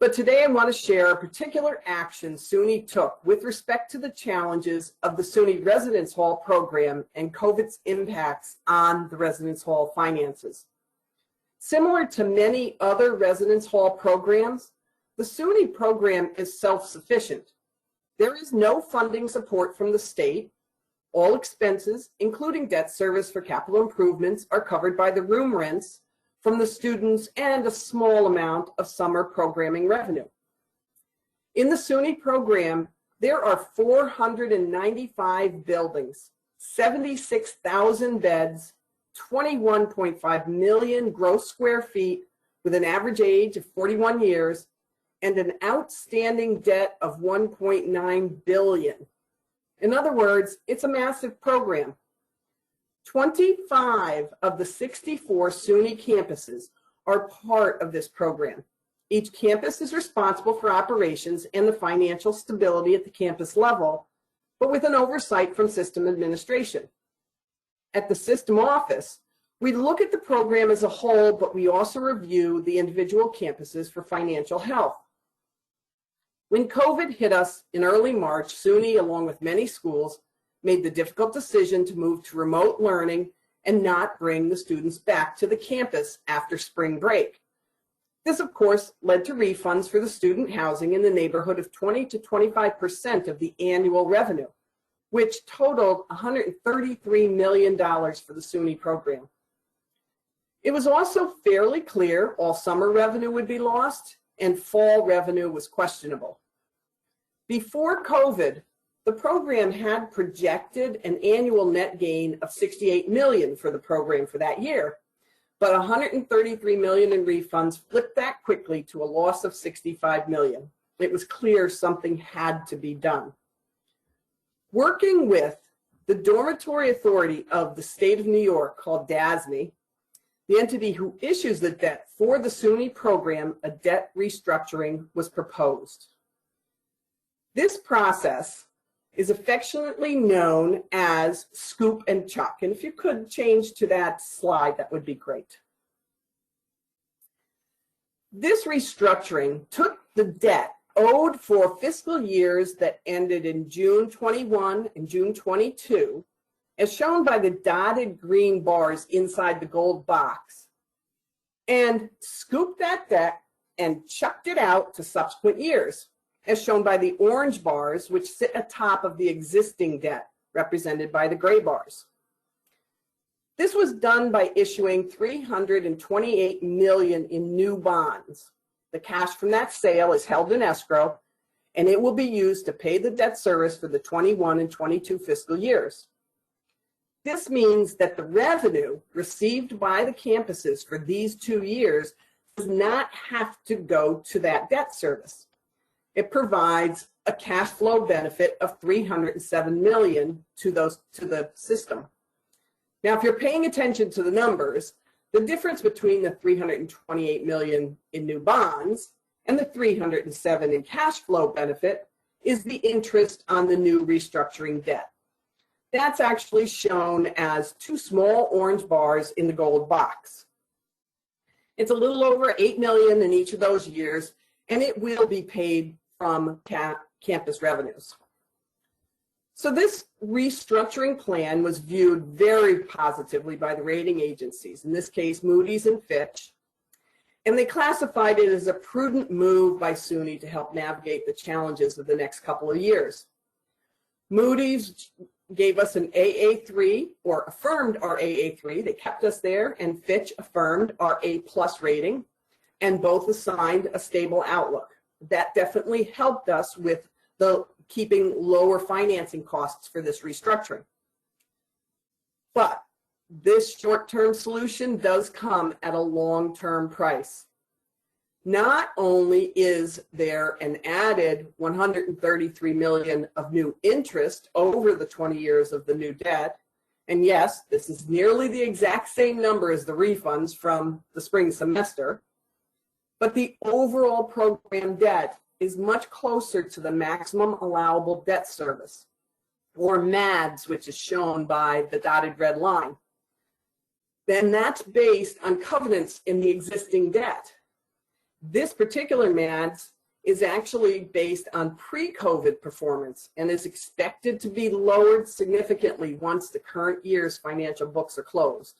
E: But today I want to share a particular action SUNY took with respect to the challenges of the SUNY Residence Hall program and COVID's impacts on the Residence Hall finances. Similar to many other Residence Hall programs, the SUNY program is self-sufficient. There is no funding support from the state. All expenses, including debt service for capital improvements, are covered by the room rents from the students and a small amount of summer programming revenue. In the SUNY program, there are 495 buildings, 76,000 beds, 21.5 million gross square feet with an average age of 41 years, and an outstanding debt of $1.9 billion. In other words, it's a massive program. 25 of the 64 SUNY campuses are part of this program. Each campus is responsible for operations and the financial stability at the campus level, but with an oversight from system administration. At the system office, we look at the program as a whole, but we also review the individual campuses for financial health. When COVID hit us in early March, SUNY, along with many schools, made the difficult decision to move to remote learning and not bring the students back to the campus after spring break. This, of course, led to refunds for the student housing in the neighborhood of 20 to 25% of the annual revenue, which totaled $133 million for the SUNY program. It was also fairly clear all summer revenue would be lost and fall revenue was questionable. Before COVID, the program had projected an annual net gain of $68 million for the program for that year, but $133 million in refunds flipped that quickly to a loss of $65 million. It was clear something had to be done. Working with the Dormitory Authority of the State of New York, called DASNY, the entity who issues the debt for the SUNY program, a debt restructuring was proposed. This process is affectionately known as scoop and chuck. And if you could change to that slide, that would be great. This restructuring took the debt owed for fiscal years that ended in June 21 and June 22, as shown by the dotted green bars inside the gold box, and scooped that debt and chucked it out to subsequent years, as shown by the orange bars, which sit atop of the existing debt, represented by the gray bars. This was done by issuing $328 million in new bonds. The cash from that sale is held in escrow, and it will be used to pay the debt service for the 21 and 22 fiscal years. This means that the revenue received by the campuses for these 2 years does not have to go to that debt service. It provides a cash flow benefit of $307 million to the system. Now, if you're paying attention to the numbers, the difference between the $328 million in new bonds and the $307 in cash flow benefit is the interest on the new restructuring debt. That's actually shown as 2 small orange bars in the gold box. It's a little over $8 million in each of those years, and it will be paid from campus revenues. So this restructuring plan was viewed very positively by the rating agencies, in this case Moody's and Fitch, and they classified it as a prudent move by SUNY to help navigate the challenges of the next couple of years. Moody's gave us an AA3, or affirmed our AA3, they kept us there, and Fitch affirmed our A+ rating, and both assigned a stable outlook. That definitely helped us with the keeping lower financing costs for this restructuring. But this short-term solution does come at a long-term price. Not only is there an added $133 million of new interest over the 20 years of the new debt, and yes, this is nearly the exact same number as the refunds from the spring semester, but the overall program debt is much closer to the maximum allowable debt service, or MADS, which is shown by the dotted red line. Then that's based on covenants in the existing debt. This particular MADS is actually based on pre-COVID performance and is expected to be lowered significantly once the current year's financial books are closed.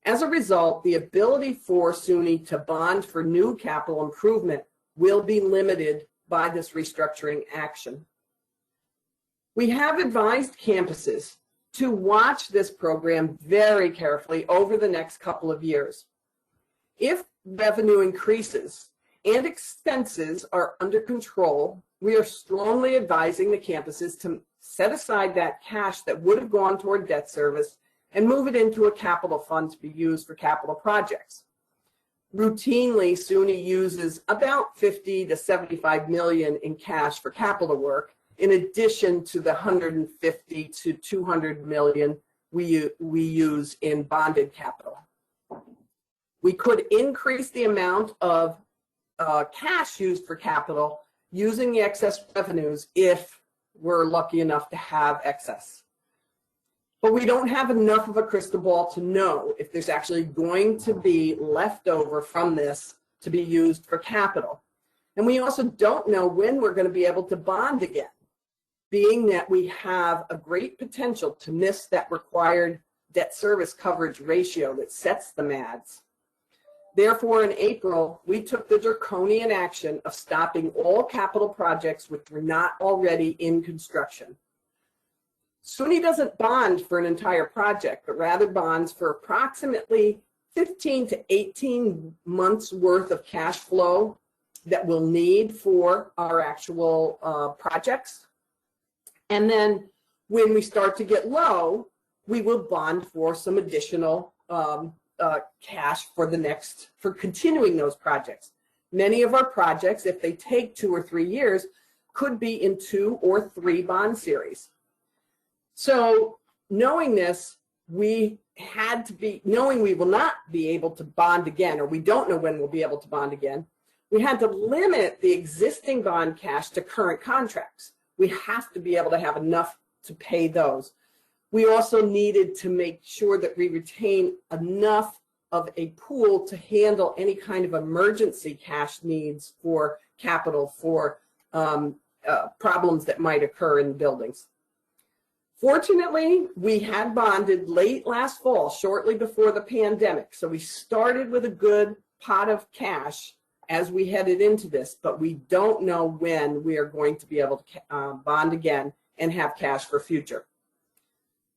E: As a result, the ability for SUNY to bond for new capital improvement will be limited by this restructuring action. We have advised campuses to watch this program very carefully over the next couple of years. If revenue increases and expenses are under control, we are strongly advising the campuses to set aside that cash that would have gone toward debt service and move it into a capital fund to be used for capital projects. Routinely, SUNY uses about 50 to 75 million in cash for capital work, in addition to the 150 to 200 million we use in bonded capital. We could increase the amount of cash used for capital using the excess revenues if we're lucky enough to have excess. But we don't have enough of a crystal ball to know if there's actually going to be leftover from this to be used for capital. And we also don't know when we're going to be able to bond again, being that we have a great potential to miss that required debt service coverage ratio that sets the MADS. Therefore, in April, we took the draconian action of stopping all capital projects which were not already in construction. SUNY doesn't bond for an entire project, but rather bonds for approximately 15 to 18 months worth of cash flow that we'll need for our actual projects. And then when we start to get low, we will bond for some additional cash for continuing those projects. Many of our projects, if they take 2 or 3 years, could be in 2 or 3 bond series. So knowing this, knowing we will not be able to bond again, or we don't know when we'll be able to bond again, we had to limit the existing bond cash to current contracts. We have to be able to have enough to pay those. We also needed to make sure that we retain enough of a pool to handle any kind of emergency cash needs for capital for problems that might occur in buildings. Fortunately, we had bonded late last fall, shortly before the pandemic. So we started with a good pot of cash as we headed into this, but we don't know when we are going to be able to bond again and have cash for future.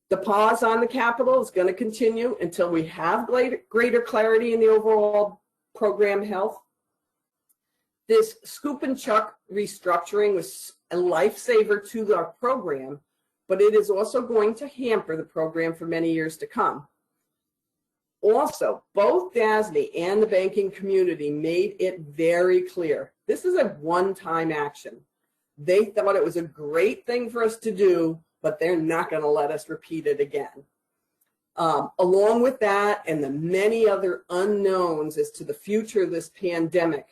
E: The pause on the capital is going to continue until we have greater clarity in the overall program health. This Scoop and Chuck restructuring was a lifesaver to our program, but it is also going to hamper the program for many years to come. Also, both DASNY and the banking community made it very clear. This is a one-time action. They thought it was a great thing for us to do, but they're not going to let us repeat it again. Along with that and the many other unknowns as to the future of this pandemic,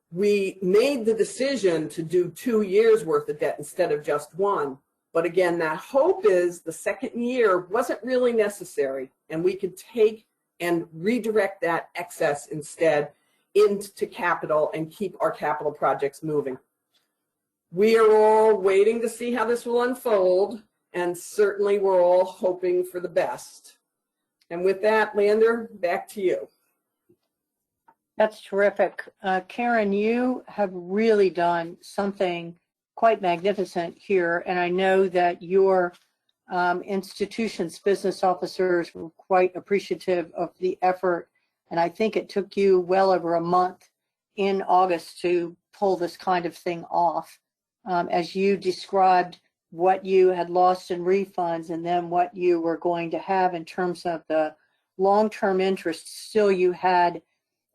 E: we made the decision to do 2 years worth of debt instead of just one. But again, that hope is the second year wasn't really necessary, and we could take and redirect that excess instead into capital and keep our capital projects moving. We are all waiting to see how this will unfold, and certainly we're all hoping for the best. And with that, Lander, back to you.
B: That's terrific. Karen, you have really done something quite magnificent here, and I know that your institution's business officers were quite appreciative of the effort, and I think it took you well over a month in August to pull this kind of thing off. As you described what you had lost in refunds and then what you were going to have in terms of the long-term interest, still you had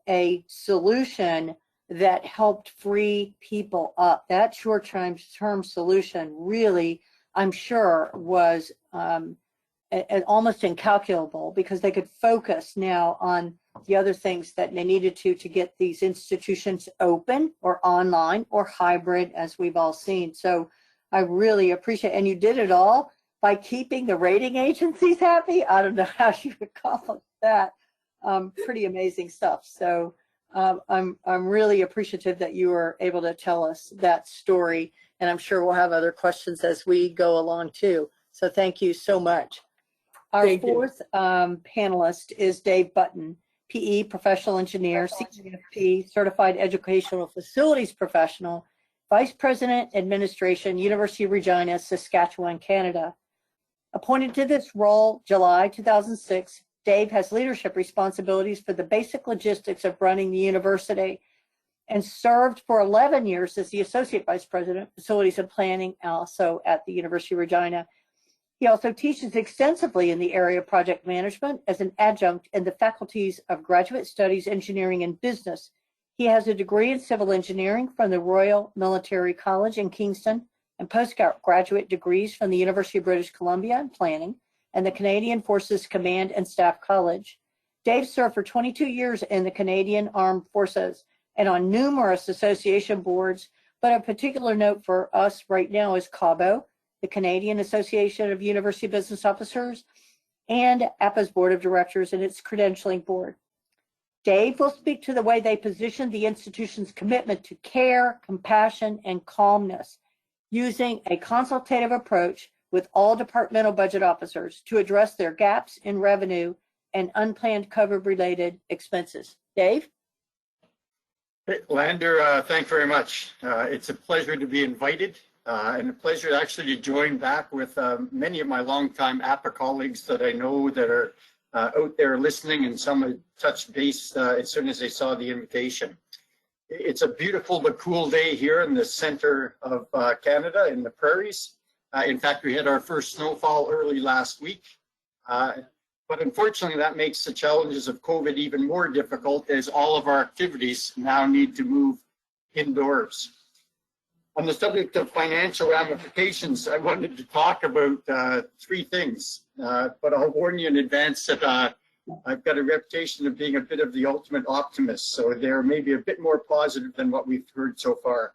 B: a solution that helped free people up. That short-term solution really, I'm sure, was almost incalculable, because they could focus now on the other things that they needed to get these institutions open or online or hybrid, as we've all seen. So I really appreciate, and you did it all by keeping the rating agencies happy. I don't know how you accomplished that. Pretty amazing stuff. So I'm really appreciative that you were able to tell us that story, and I'm sure we'll have other questions as we go along too. So thank you so much. Our fourth panelist is Dave Button, PE professional engineer, CFP certified educational facilities professional, Vice President Administration, University of Regina, Saskatchewan, Canada. Appointed to this role July 2006, Dave has leadership responsibilities for the basic logistics of running the university, and served for 11 years as the Associate Vice President, Facilities and Planning, also at the University of Regina. He also teaches extensively in the area of project management as an adjunct in the faculties of Graduate Studies, Engineering, and Business. He has a degree in civil engineering from the Royal Military College in Kingston and postgraduate degrees from the University of British Columbia in planning and the Canadian Forces Command and Staff College. Dave served for 22 years in the Canadian Armed Forces and on numerous association boards, but of particular note for us right now is CABO, the Canadian Association of University Business Officers, and APA's Board of Directors and its credentialing board. Dave will speak to the way they position the institution's commitment to care, compassion, and calmness, using a consultative approach with all departmental budget officers to address their gaps in revenue and unplanned COVID-related expenses. Dave?
F: Hey, Lander, thanks very much. It's a pleasure to be invited and a pleasure actually to join back with many of my longtime APA colleagues that I know that are out there listening, and some had touched base as soon as they saw the invitation. It's a beautiful but cool day here in the center of Canada in the prairies. In fact, we had our first snowfall early last week. But unfortunately, that makes the challenges of COVID even more difficult, as all of our activities now need to move indoors. On the subject of financial ramifications, I wanted to talk about three things, but I'll warn you in advance that I've got a reputation of being a bit of the ultimate optimist, so they're maybe a bit more positive than what we've heard so far.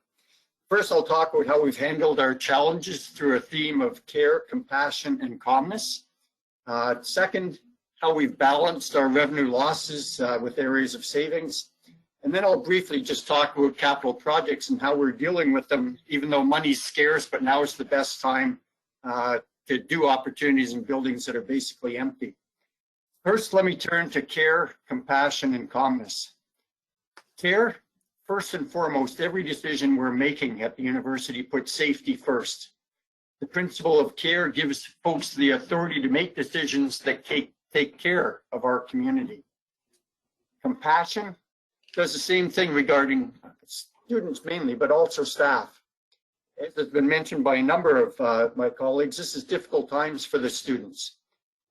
F: First, I'll talk about how we've handled our challenges through a theme of care, compassion, and calmness. Second, how we've balanced our revenue losses with areas of savings. And then I'll briefly just talk about capital projects and how we're dealing with them, even though money's scarce, but now is the best time to do opportunities in buildings that are basically empty. First, let me turn to care, compassion, and calmness. Care, first and foremost, every decision we're making at the university puts safety first. The principle of care gives folks the authority to make decisions that take care of our community. Compassion does the same thing regarding students mainly, but also staff. As has been mentioned by a number of my colleagues, this is difficult times for the students.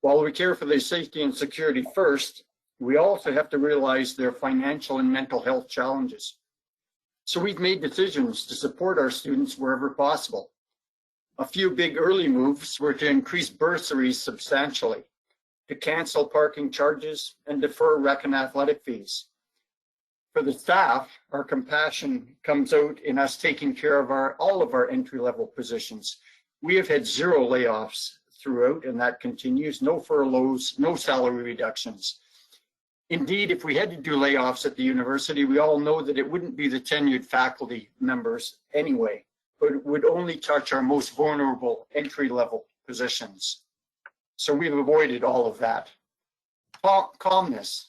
F: While we care for their safety and security first, we also have to realize their financial and mental health challenges. So we've made decisions to support our students wherever possible. A few big early moves were to increase bursaries substantially, to cancel parking charges, and defer rec and athletic fees. For the staff, our compassion comes out in us taking care of all of our entry-level positions. We have had 0 layoffs throughout, and that continues. No furloughs, no salary reductions. Indeed, if we had to do layoffs at the university, we all know that it wouldn't be the tenured faculty members anyway, but it would only touch our most vulnerable entry-level positions. So we've avoided all of that. Calmness.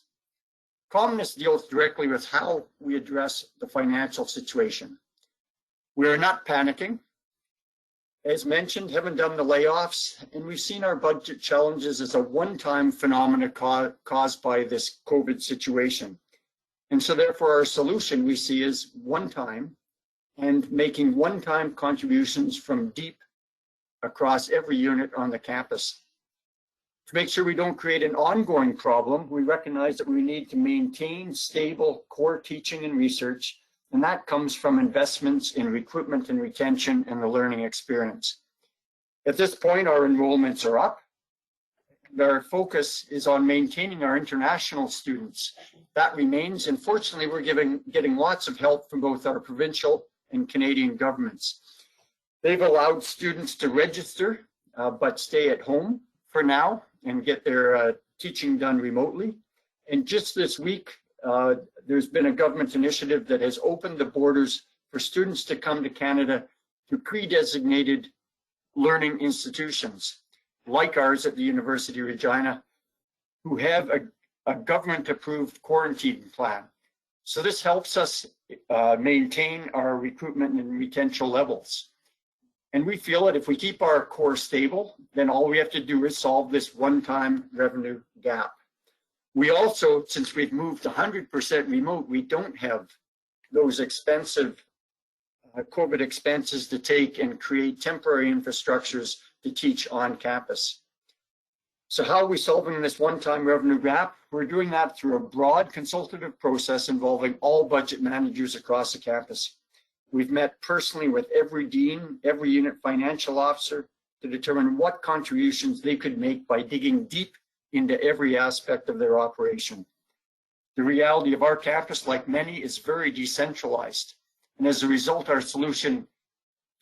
F: Calmness deals directly with how we address the financial situation. We are not panicking. As mentioned, haven't done the layoffs, and we've seen our budget challenges as a one-time phenomenon caused by this COVID situation. And so therefore our solution we see is one-time and making one-time contributions from deep across every unit on the campus. To make sure we don't create an ongoing problem, we recognize that we need to maintain stable core teaching and research, and that comes from investments in recruitment and retention and the learning experience. At this point, our enrollments are up. Our focus is on maintaining our international students. That remains, and fortunately, we're getting lots of help from both our provincial and Canadian governments. They've allowed students to register, but stay at home for now and get their teaching done remotely. And just this week, there's been a government initiative that has opened the borders for students to come to Canada to pre-designated learning institutions like ours at the University of Regina, who have a government-approved quarantine plan. So this helps us maintain our recruitment and retention levels. And we feel that if we keep our core stable, then all we have to do is solve this one-time revenue gap. We also, since we've moved 100% remote, we don't have those expensive COVID expenses to take and create temporary infrastructures to teach on campus. So how are we solving this one-time revenue gap? We're doing that through a broad consultative process involving all budget managers across the campus. We've met personally with every dean, every unit financial officer to determine what contributions they could make by digging deep into every aspect of their operation. The reality of our campus, like many, is very decentralized. And as a result, our solution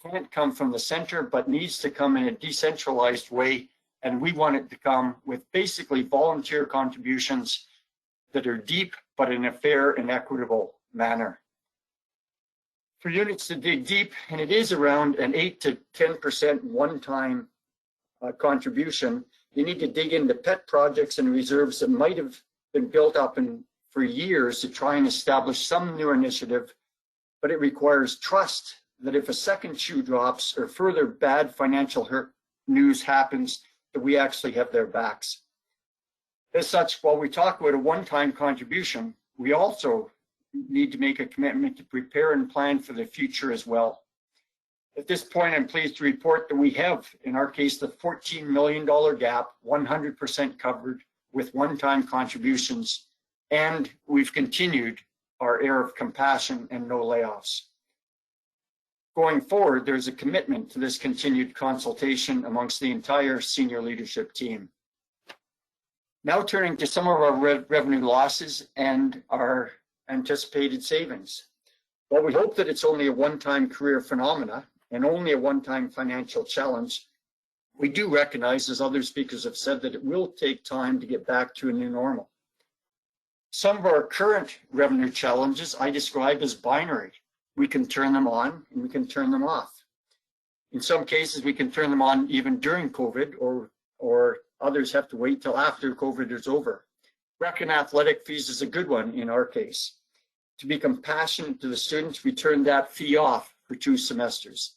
F: can't come from the center, but needs to come in a decentralized way. And we want it to come with basically volunteer contributions that are deep, but in a fair and equitable manner. For units to dig deep, and it is around an 8 to 10% one-time contribution, you need to dig into pet projects and reserves that might have been built up for years to try and establish some new initiative, but it requires trust that if a second shoe drops or further bad financial news happens, that we actually have their backs. As such, while we talk about a one-time contribution, we also need to make a commitment to prepare and plan for the future as well. At this point, I'm pleased to report that we have, in our case, the $14 million gap, 100% covered with one-time contributions, and we've continued our air of compassion and no layoffs. Going forward, there's a commitment to this continued consultation amongst the entire senior leadership team. Now turning to some of our revenue losses and our anticipated savings. While we hope that it's only a one-time career phenomena and only a one-time financial challenge, we do recognize, as other speakers have said, that it will take time to get back to a new normal. Some of our current revenue challenges I describe as binary. We can turn them on and we can turn them off. In some cases, we can turn them on even during COVID, or others have to wait till after COVID is over. Rec and athletic fees is a good one in our case. To be compassionate to the students, we turned that fee off for 2 semesters.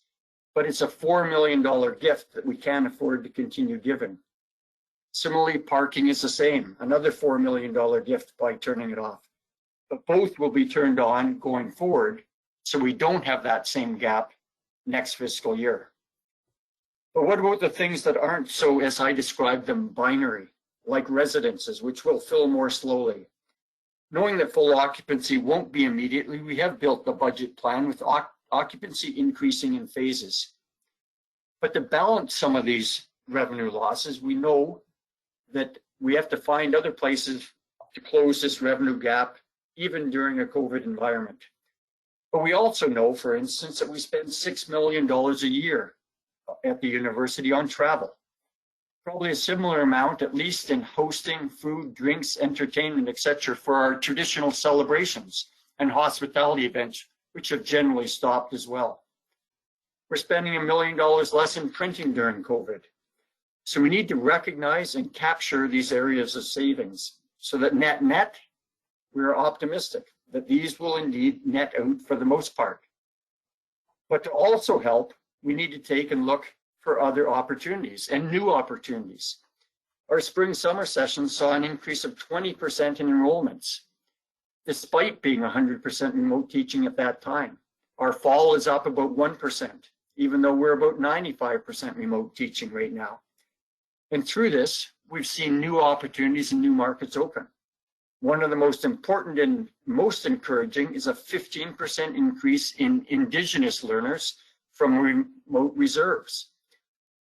F: But it's a $4 million gift that we can't afford to continue giving. Similarly, parking is the same, another $4 million gift by turning it off. But both will be turned on going forward so we don't have that same gap next fiscal year. But what about the things that aren't so, as I described them, binary, like residences, which will fill more slowly? Knowing that full occupancy won't be immediately, we have built the budget plan with occupancy increasing in phases. But to balance some of these revenue losses, we know that we have to find other places to close this revenue gap, even during a COVID environment. But we also know, for instance, that we spend $6 million a year at the university on travel. Probably a similar amount, at least in hosting, food, drinks, entertainment, etc., for our traditional celebrations and hospitality events, which have generally stopped as well. We're spending $1 million less in printing during COVID. So we need to recognize and capture these areas of savings so that net, we're optimistic that these will indeed net out for the most part. But to also help, we need to take and look for other opportunities and new opportunities. Our spring-summer sessions saw an increase of 20% in enrollments, despite being 100% remote teaching at that time. Our fall is up about 1%, even though we're about 95% remote teaching right now. And through this, we've seen new opportunities and new markets open. One of the most important and most encouraging is a 15% increase in Indigenous learners from remote reserves.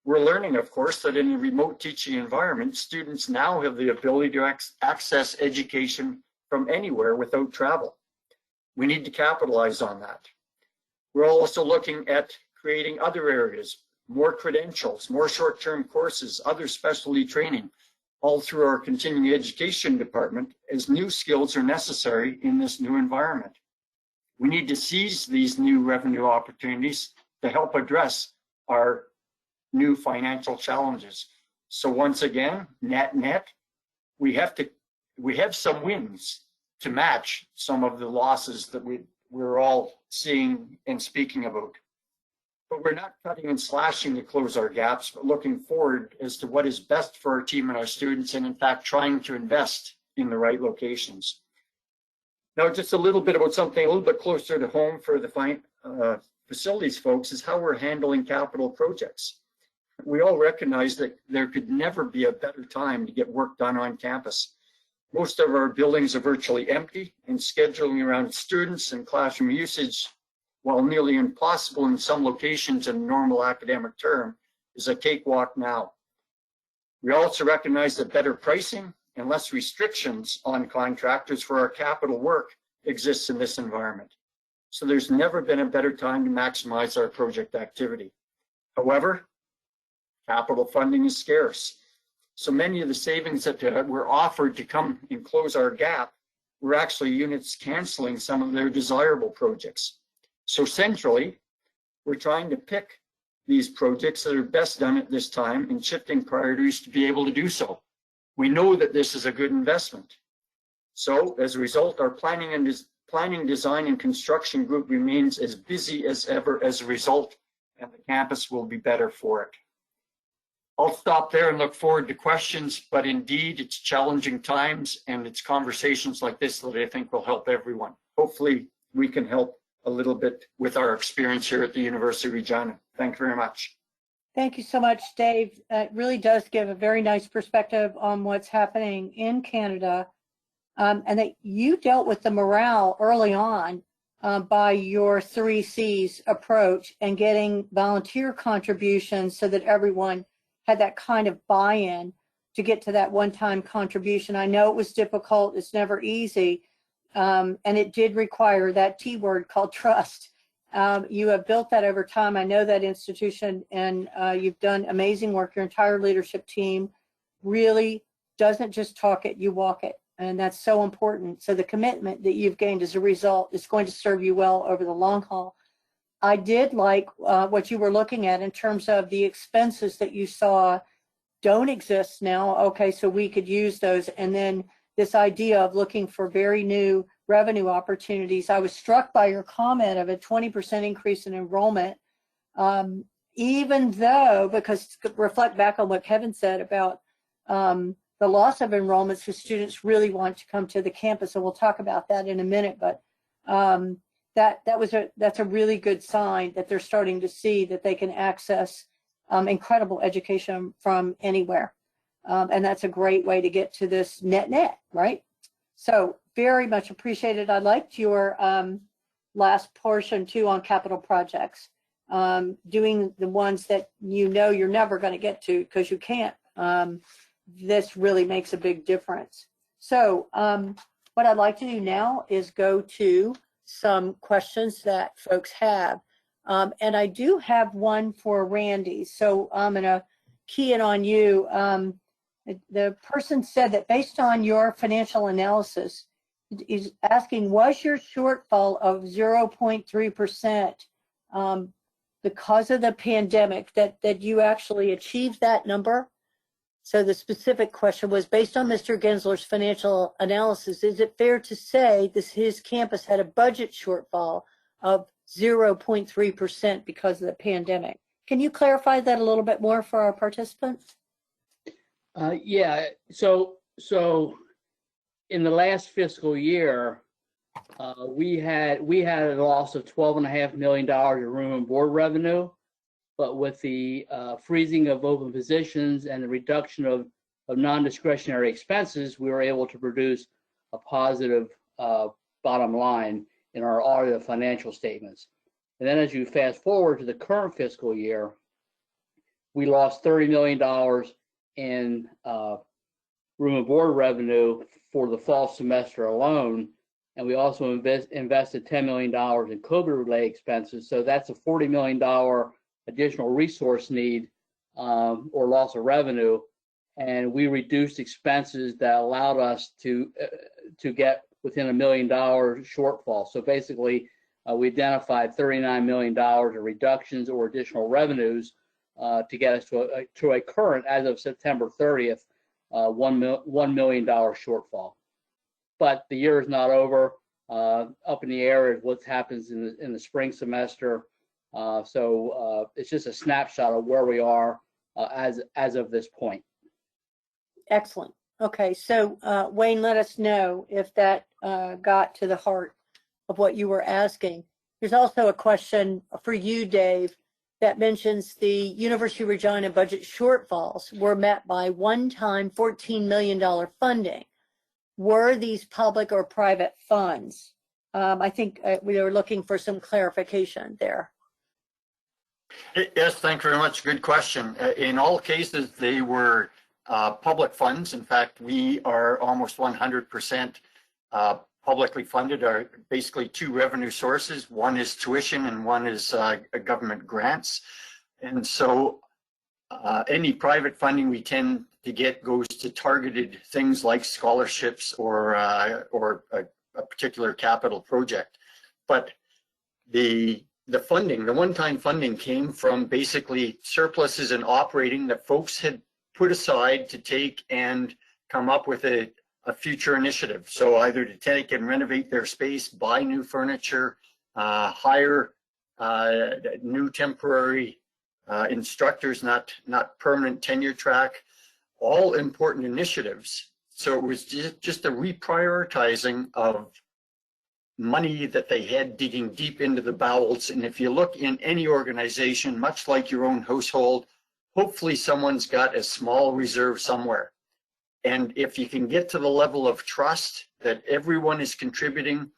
F: We're learning, of course, that in a remote teaching environment, students now have the ability to access education from anywhere without travel. We need to capitalize on that. We're also looking at creating other areas, more credentials, more short-term courses, other specialty training, all through our continuing education department, as new skills are necessary in this new environment. We need to seize these new revenue opportunities to help address our new financial challenges. So once again, net, we have some wins to match some of the losses that we're all seeing and speaking about. But we're not cutting and slashing to close our gaps, but looking forward as to what is best for our team and our students, and in fact, trying to invest in the right locations. Now, just a little bit about something a little bit closer to home for the facilities folks is how we're handling capital projects. We all recognize that there could never be a better time to get work done on campus. Most of our buildings are virtually empty, and scheduling around students and classroom usage, while nearly impossible in some locations in a normal academic term, is a cakewalk now. We also recognize that better pricing and less restrictions on contractors for our capital work exists in this environment. So there's never been a better time to maximize our project activity. However, capital funding is scarce. So many of the savings that were offered to come and close our gap were actually units canceling some of their desirable projects. So centrally, we're trying to pick these projects that are best done at this time and shifting priorities to be able to do so. We know that this is a good investment. So as a result, our planning, design, and construction group remains as busy as ever as a result, and the campus will be better for it. I'll stop there and look forward to questions, but indeed it's challenging times, and it's conversations like this that I think will help everyone. Hopefully we can help a little bit with our experience here at the University of Regina. Thank you very much.
B: Thank you so much, Dave. It really does give a very nice perspective on what's happening in Canada, and that you dealt with the morale early on by your 3 C's approach and getting volunteer contributions so that everyone had that kind of buy-in to get to that one-time contribution. I know it was difficult. It's never easy. And it did require that T word called trust. You have built that over time. I know that institution, and you've done amazing work. Your entire leadership team really doesn't just talk it, you walk it. And that's so important. So the commitment that you've gained as a result is going to serve you well over the long haul. I did like what you were looking at in terms of the expenses that you saw don't exist now. Okay, so we could use those. And then this idea of looking for very new revenue opportunities. I was struck by your comment of a 20% increase in enrollment, even though, because to reflect back on what Kevin said about the loss of enrollments, who students really want to come to the campus, and we'll talk about that in a minute, but that's a really good sign that they're starting to see that they can access incredible education from anywhere. And that's a great way to get to this net, right? So very much appreciated. I liked your last portion too on capital projects, doing the ones that you know you're never going to get to because you can't. This really makes a big difference. So what I'd like to do now is go to some questions that folks have. And I do have one for Randy. So I'm going to key in on you. The person said that based on your financial analysis, is asking, was your shortfall of 0.3% because of the pandemic that you actually achieved that number? So the specific question was, based on Mr. Gensler's financial analysis, is it fair to say his campus had a budget shortfall of 0.3% because of the pandemic? Can you clarify that a little bit more for our participants?
D: Yeah, so in the last fiscal year, we had a loss of $12.5 million in room and board revenue, but with the freezing of open positions and the reduction of non-discretionary expenses, we were able to produce a positive bottom line in our audited financial statements. And then as you fast forward to the current fiscal year, we lost $30 million in room and board revenue for the fall semester alone, and we also invested $10 million in COVID-related expenses. So that's a $40 million additional resource need or loss of revenue, and we reduced expenses that allowed us to get within $1 million shortfall. So basically, we identified $39 million of reductions or additional revenues to get us to a current, as of September 30th, $1 million shortfall. But the year is not over. Up in the air is what happens in the spring semester. So it's just a snapshot of where we are as of this point.
B: Excellent. Okay, so Wayne, let us know if that got to the heart of what you were asking. There's also a question for you, Dave, that mentions the University of Regina budget shortfalls were met by one-time $14 million funding. Were these public or private funds? I think we were looking for some clarification there.
F: Yes, thank you very much. Good question. In all cases, they were public funds. In fact, we are almost 100% publicly funded. Are basically two revenue sources. One is tuition and one is government grants. And so any private funding we tend to get goes to targeted things like scholarships or a particular capital project. But the funding, the one-time funding, came from basically surpluses in operating that folks had put aside to take and come up with a future initiative. So either to take and renovate their space, buy new furniture, hire new temporary instructors, not permanent tenure track, all important initiatives. So it was just a reprioritizing of money that they had digging deep into the bowels. And if you look in any organization, much like your own household, hopefully someone's got a small reserve somewhere. And if you can get to the level of trust that everyone is contributing,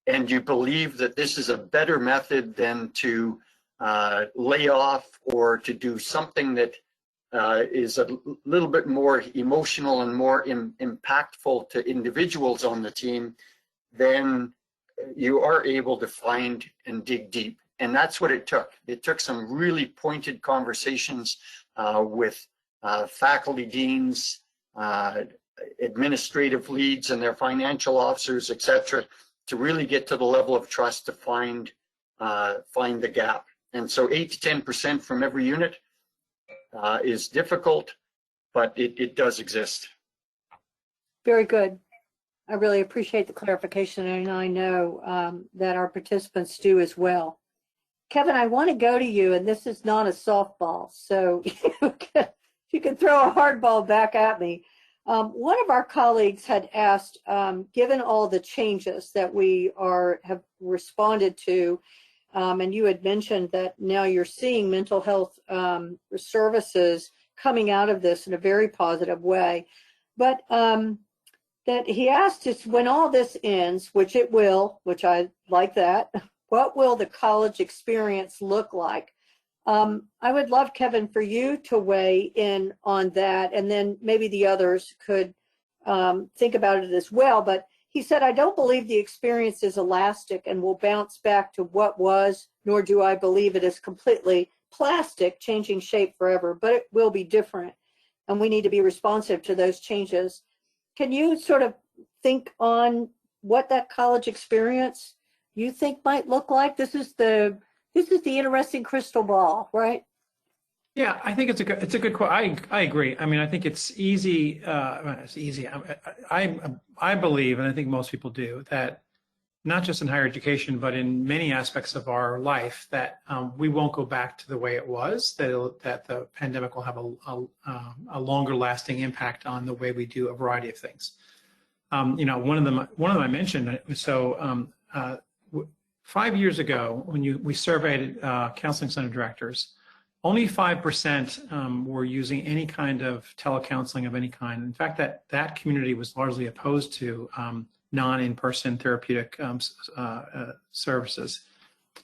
F: and you believe that this is a better method than to lay off or to do something that is a little bit more emotional and more impactful to individuals on the team, then you are able to find and dig deep. And that's what it took. It took some really pointed conversations with faculty deans, administrative leads and their financial officers, etc., to really get to the level of trust to find the gap. And so 8 to 10% from every unit is difficult, but it does exist.
B: Very good. I really appreciate the clarification, and I know that our participants do as well. Kevin, I want to go to you, and this is not a softball, so you can throw a hard ball back at me. One of our colleagues had asked, given all the changes that we have responded to, and you had mentioned that now you're seeing mental health services coming out of this in a very positive way, but that he asked us, when all this ends, which it will, which I like that, what will the college experience look like? I would love, Kevin, for you to weigh in on that, and then maybe the others could think about it as well. But he said, I don't believe the experience is elastic and will bounce back to what was, nor do I believe it is completely plastic, changing shape forever, but it will be different, and we need to be responsive to those changes. Can you sort of think on what that college experience you think might look like? This is the interesting crystal ball, right?
C: Yeah, I think it's a good question. I agree. I mean, I think it's easy. It's easy. I believe, and I think most people do, that not just in higher education, but in many aspects of our life, that we won't go back to the way it was. That the pandemic will have a longer lasting impact on the way we do a variety of things. You know, one of them I mentioned. So 5 years ago, when we surveyed counseling center directors, only 5% were using any kind of telecounseling of any kind. In fact, that community was largely opposed to non-in-person therapeutic services.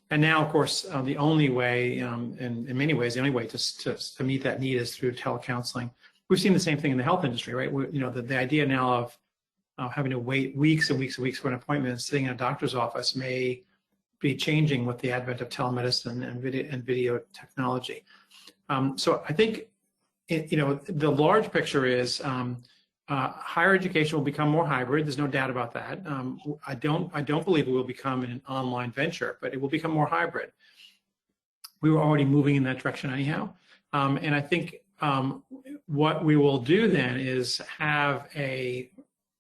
C: And now, of course, the only way, in many ways, the only way to meet that need is through telecounseling. We've seen the same thing in the health industry, right? You know, the idea now of having to wait weeks and weeks and weeks for an appointment and sitting in a doctor's office may be changing with the advent of telemedicine and video technology. So I think, you know, the large picture is higher education will become more hybrid. There's no doubt about that. I don't believe it will become an online venture, but it will become more hybrid. We were already moving in that direction anyhow. And I think what we will do then is have a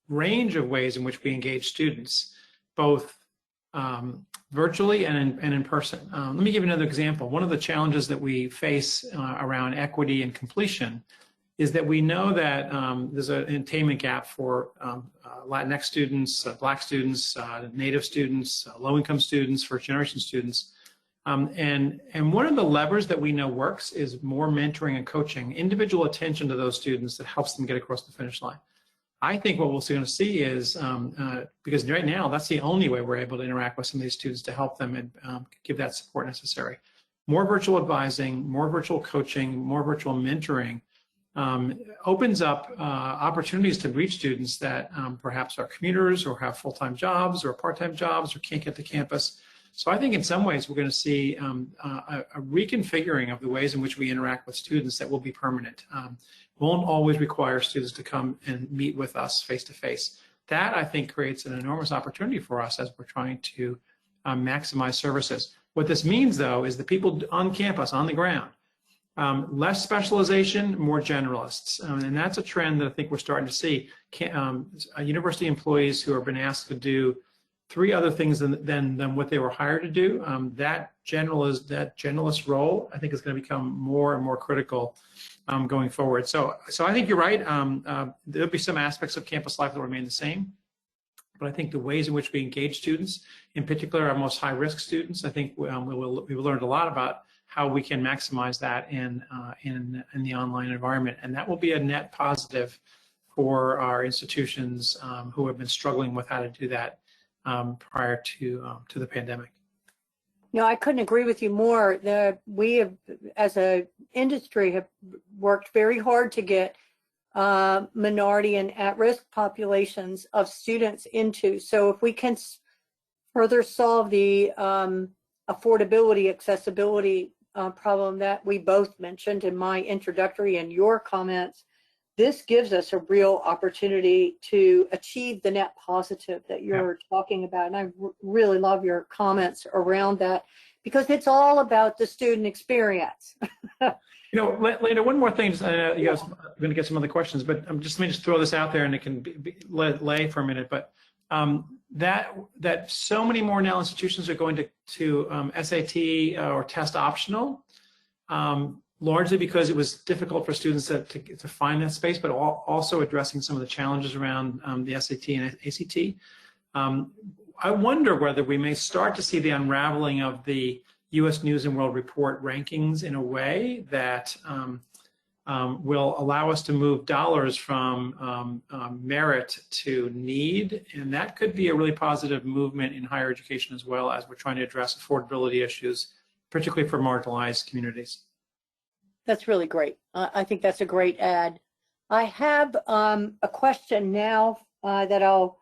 C: range of ways in which we engage students, both virtually and in person. Let me give you another example. One of the challenges that we face around equity and completion is that we know that there's an attainment gap for Latinx students, Black students, Native students, low-income students, first-generation students. And one of the levers that we know works is more mentoring and coaching, individual attention to those students that helps them get across the finish line. I think what we're going to see is, because right now that's the only way we're able to interact with some of these students to help them and give that support necessary. More virtual advising, more virtual coaching, more virtual mentoring opens up opportunities to reach students that perhaps are commuters or have full-time jobs or part-time jobs or can't get to campus. So I think in some ways we're going to see a reconfiguring of the ways in which we interact with students that will be permanent. Won't always require students to come and meet with us face-to-face. That, I think, creates an enormous opportunity for us as we're trying to maximize services. What this means, though, is the people on campus, on the ground, less specialization, more generalists. And that's a trend that I think we're starting to see. University employees who have been asked to do 3 other things than what they were hired to do, that generalist role, I think, is going to become more and more critical going forward. So I think you're right. There'll be some aspects of campus life that will remain the same, but I think the ways in which we engage students, in particular our most high-risk students, I think we've learned a lot about how we can maximize that in the online environment, and that will be a net positive for our institutions who have been struggling with how to do that prior to the pandemic.
B: No, I couldn't agree with you more. We have, as an industry, have worked very hard to get minority and at-risk populations of students into. So if we can further solve the affordability, accessibility problem that we both mentioned in my introductory and your comments, this gives us a real opportunity to achieve the net positive that you're talking about. And I really love your comments around that, because it's all about the student experience.
C: You know, Lena, one more thing. You guys are going to get some other questions, but let me just throw this out there, and it can lay for a minute. But that so many more now institutions are going to SAT or test optional. largely because it was difficult for students to find that space, but also addressing some of the challenges around the SAT and ACT. I wonder whether we may start to see the unraveling of the U.S. News and World Report rankings in a way that will allow us to move dollars from merit to need, and that could be a really positive movement in higher education as well, as we're trying to address affordability issues, particularly for marginalized communities. That's
B: really great. I think that's a great add. I have a question now that I'll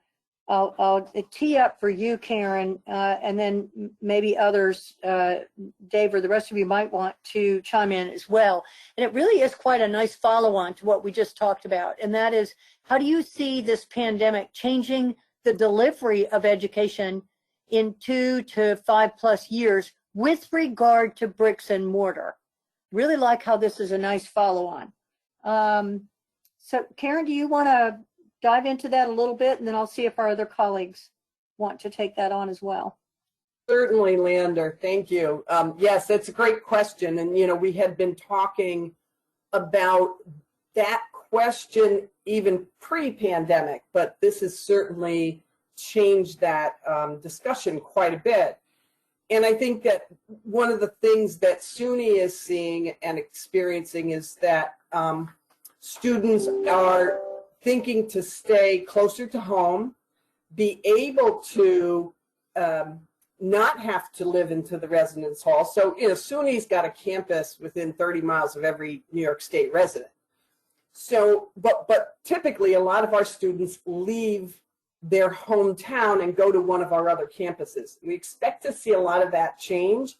B: tee up for you, Karen, and then maybe others, Dave or the rest of you might want to chime in as well. And it really is quite a nice follow-on to what we just talked about. And that is, how do you see this pandemic changing the delivery of education in 2 to 5+ years with regard to bricks and mortar? Really like how this is a nice follow-on. So Karen, do you want to dive into that a little bit, and then I'll see if our other colleagues want to take that on as well.
E: Certainly, Lander. Thank you. Yes, that's a great question. And, you know, we had been talking about that question even pre-pandemic, but this has certainly changed that discussion quite a bit. And I think that one of the things that SUNY is seeing and experiencing is that students are thinking to stay closer to home, be able to not have to live into the residence hall. So, you know, SUNY's got a campus within 30 miles of every New York State resident. So, but typically a lot of our students leave their hometown and go to one of our other campuses. We expect to see a lot of that change.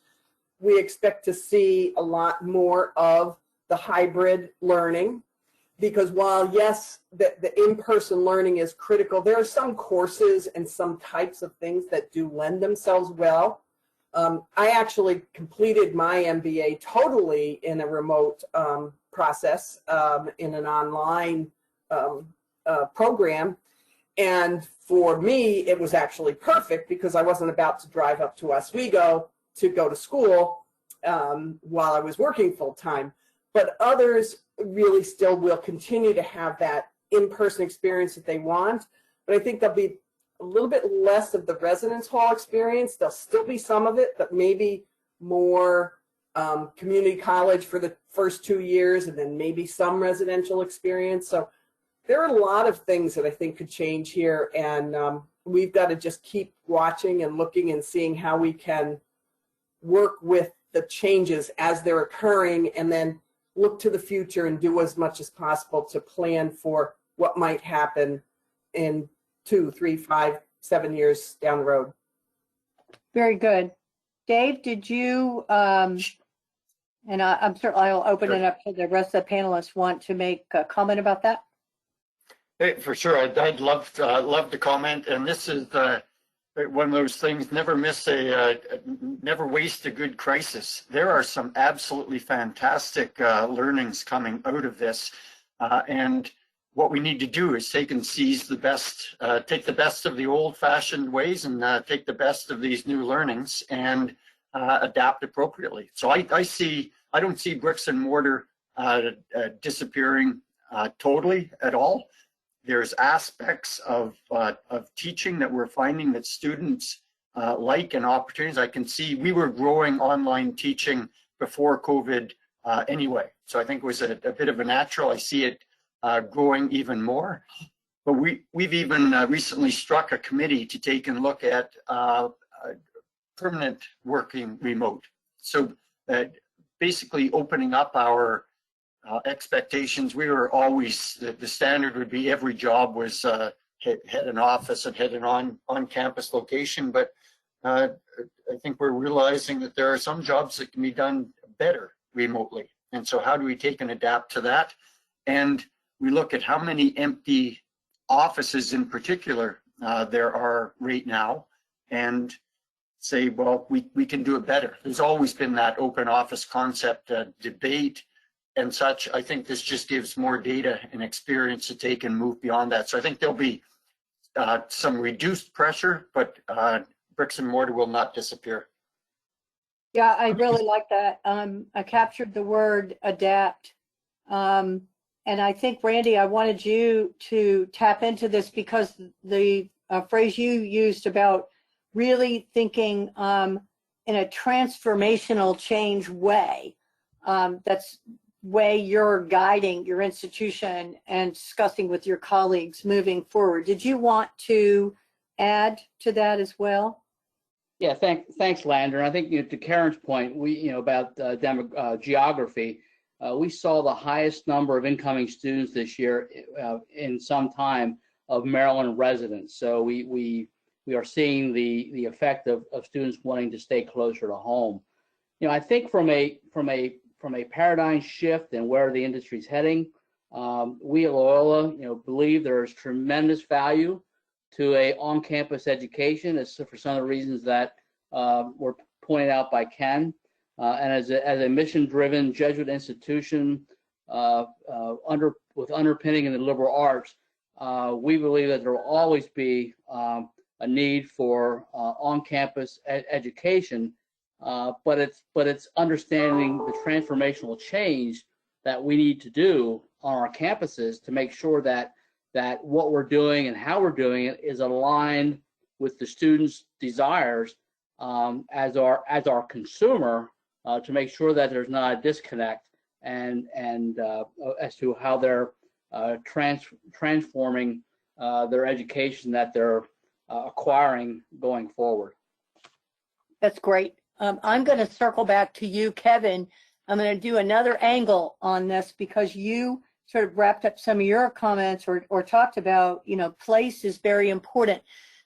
E: We expect to see a lot more of the hybrid learning, because while, yes, the in-person learning is critical, there are some courses and some types of things that do lend themselves well. I actually completed my MBA totally in a remote process, in an online program. And for me, it was actually perfect because I wasn't about to drive up to Oswego to go to school while I was working full time. But others really still will continue to have that in-person experience that they want. But I think there'll be a little bit less of the residence hall experience. There'll still be some of it, but maybe more community college for the first 2 years, and then maybe some residential experience. So there are a lot of things that I think could change here, and we've got to just keep watching and looking and seeing how we can work with the changes as they're occurring, and then look to the future and do as much as possible to plan for what might happen in 2, 3, 5, 7 years down the road.
B: Very good. Dave, did you, and I'm certainly, I'll open it up to the rest of the panelists, want to make a comment about that?
F: Hey, for sure, I'd love to comment. And this is one of those things: never waste a good crisis. There are some absolutely fantastic learnings coming out of this, and what we need to do is take and seize the best, take the best of the old-fashioned ways and take the best of these new learnings and adapt appropriately. So I don't see bricks and mortar disappearing totally at all. There's aspects of teaching that we're finding that students like, and opportunities. I can see we were growing online teaching before COVID anyway. So I think it was a bit of a natural. I see it growing even more. But we've even recently struck a committee to take and look at permanent working remote. So basically opening up our expectations. We were always, the standard would be every job was had an office and had an on-campus location, but I think we're realizing that there are some jobs that can be done better remotely. And so how do we take and adapt to that? And we look at how many empty offices in particular there are right now, and say, well, we can do it better. There's always been that open office concept debate and such. I think this just gives more data and experience to take and move beyond that. So I think there'll be some reduced pressure, but bricks and mortar will not disappear.
B: Yeah, I really like that. I captured the word adapt. And I think, Randy, I wanted you to tap into this because the phrase you used about really thinking in a transformational change way, that's way you're guiding your institution and discussing with your colleagues moving forward. Did you want to add to that as well?
D: Yeah, thanks, Lander. And I think to Karen's point, about geography, we saw the highest number of incoming students this year in some time of Maryland residents. So we are seeing the effect of students wanting to stay closer to home. I think from a paradigm shift and where the industry is heading, we at Loyola, believe there is tremendous value to a on-campus education, as for some of the reasons that were pointed out by Ken. And as a mission-driven Jesuit institution with underpinning in the liberal arts, we believe that there will always be a need for on-campus education, but it's understanding the transformational change that we need to do on our campuses to make sure that what we're doing and how we're doing it is aligned with the students' desires as our consumer, to make sure that there's not a disconnect and as to how they're transforming their education that they're acquiring going forward.
B: That's great. I'm going to circle back to you, Kevin. I'm going to do another angle on this because you sort of wrapped up some of your comments or talked about, place is very important.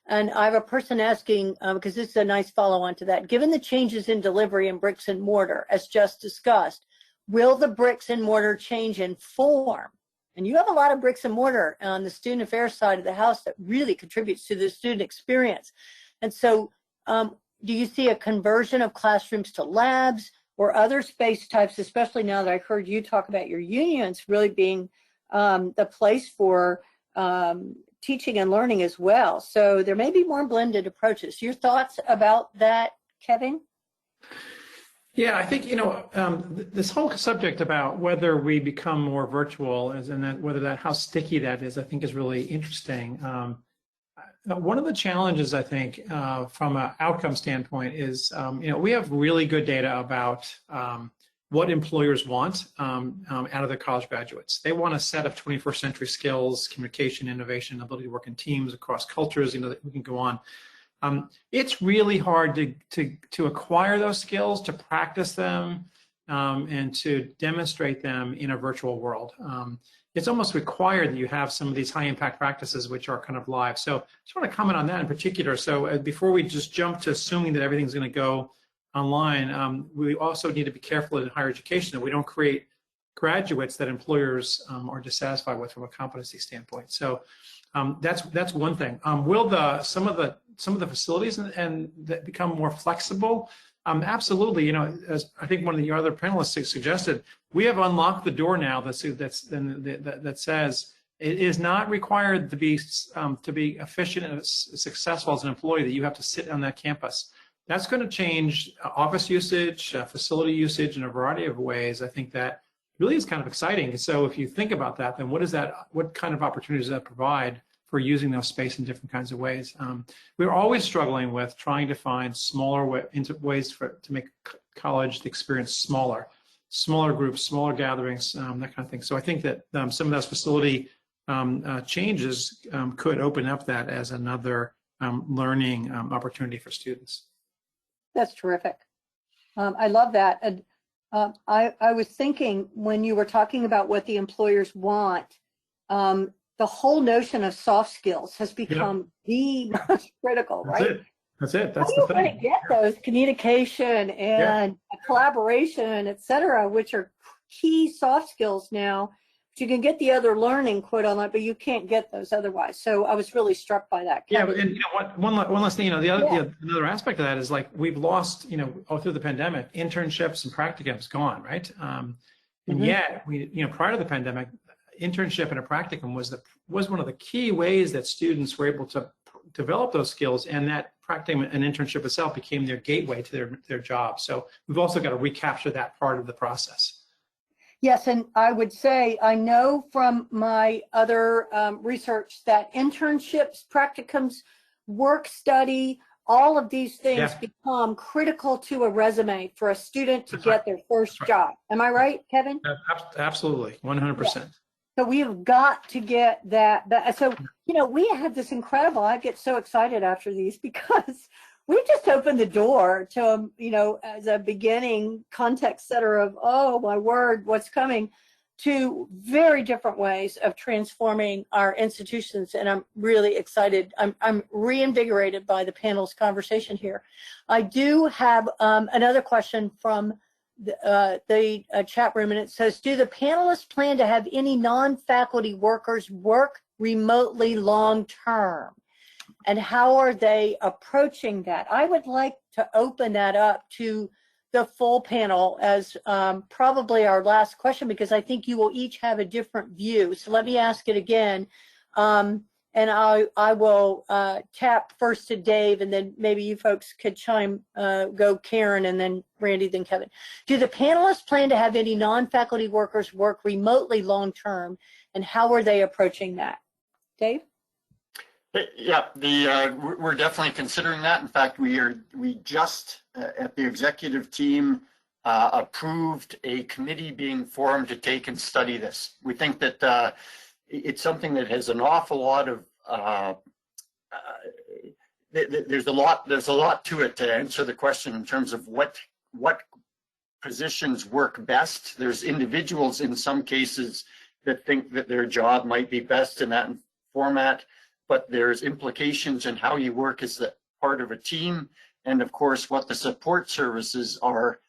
B: And I have a person asking, because this is a nice follow-on to that, given the changes in delivery and bricks and mortar, as just discussed, will the bricks and mortar change in form? And you have a lot of bricks and mortar on the student affairs side of the house that really contributes to the student experience. And so do you see a conversion of classrooms to labs or other space types, especially now that I heard you talk about your unions really being the place for teaching and learning as well. So there may be more blended approaches. Your thoughts about that, Kevin?
C: Yeah, I think, this whole subject about whether we become more virtual and whether how sticky that is, I think is really interesting. One of the challenges, I think, from an outcome standpoint is, we have really good data about what employers want out of their college graduates. They want a set of 21st century skills, communication, innovation, ability to work in teams across cultures, we can go on. It's really hard to acquire those skills, to practice them, and to demonstrate them in a virtual world. It's almost required that you have some of these high impact practices which are kind of live. So I just want to comment on that in particular. So before we just jump to assuming that everything's going to go online, we also need to be careful in higher education that we don't create graduates that employers are dissatisfied with from a competency standpoint. So that's one thing. Will some of the facilities and that become more flexible? Absolutely. As I think one of the other panelists suggested, we have unlocked the door now that says it is not required to be efficient and successful as an employee that you have to sit on that campus. That's going to change office usage, facility usage in a variety of ways. I think that really is kind of exciting. So if you think about that, then what kind of opportunities does that provide for using those space in different kinds of ways? We're always struggling with trying to find smaller ways to make college experience smaller groups, smaller gatherings, that kind of thing. So I think that some of those facility changes could open up that as another learning opportunity for students.
B: That's terrific. I love that. And I was thinking when you were talking about what the employers want, the whole notion of soft skills has become the most critical, right?
C: That's it.
B: How do you going to get those? Communication and collaboration, et cetera, which are key soft skills now. But you can get the other learning, quote unquote, but you can't get those otherwise. So I was really struck by that.
C: Kevin. Yeah, and one last thing, another aspect of that is like we've lost, all through the pandemic, internships and practicums gone, right? And yet we, prior to the pandemic, internship and a practicum was one of the key ways that students were able to develop those skills, and that practicing an internship itself became their gateway to their job. So we've also got to recapture that part of the process.
B: Yes, and I would say, I know from my other research that internships, practicums, work study, all of these things become critical to a resume for a student to get their first job. Am I right, Kevin?
C: Absolutely, 100%.
B: Yeah. So we have got to get that. So, you know, we had this incredible, I get so excited after these because we just opened the door to, you know, as a beginning context setter of, oh my word, what's coming, to very different ways of transforming our institutions. And I'm really excited. I'm reinvigorated by the panel's conversation here. I do have another question from the chat room, and it says, do the panelists plan to have any non-faculty workers work remotely long-term? And how are they approaching that? I would like to open that up to the full panel as probably our last question, because I think you will each have a different view. So let me ask it again. And I will tap first to Dave, and then maybe you folks could chime, go Karen, and then Randy, then Kevin. Do the panelists plan to have any non-faculty workers work remotely long-term, and how are they approaching that? Dave?
F: Yeah, we're definitely considering that. In fact, we just at the executive team approved a committee being formed to take and study this. We think that it's something that has an awful lot of there's a lot to it to answer the question in terms of what positions work best. There's individuals in some cases that think that their job might be best in that format, but there's implications in how you work as a part of a team, and of course what the support services are,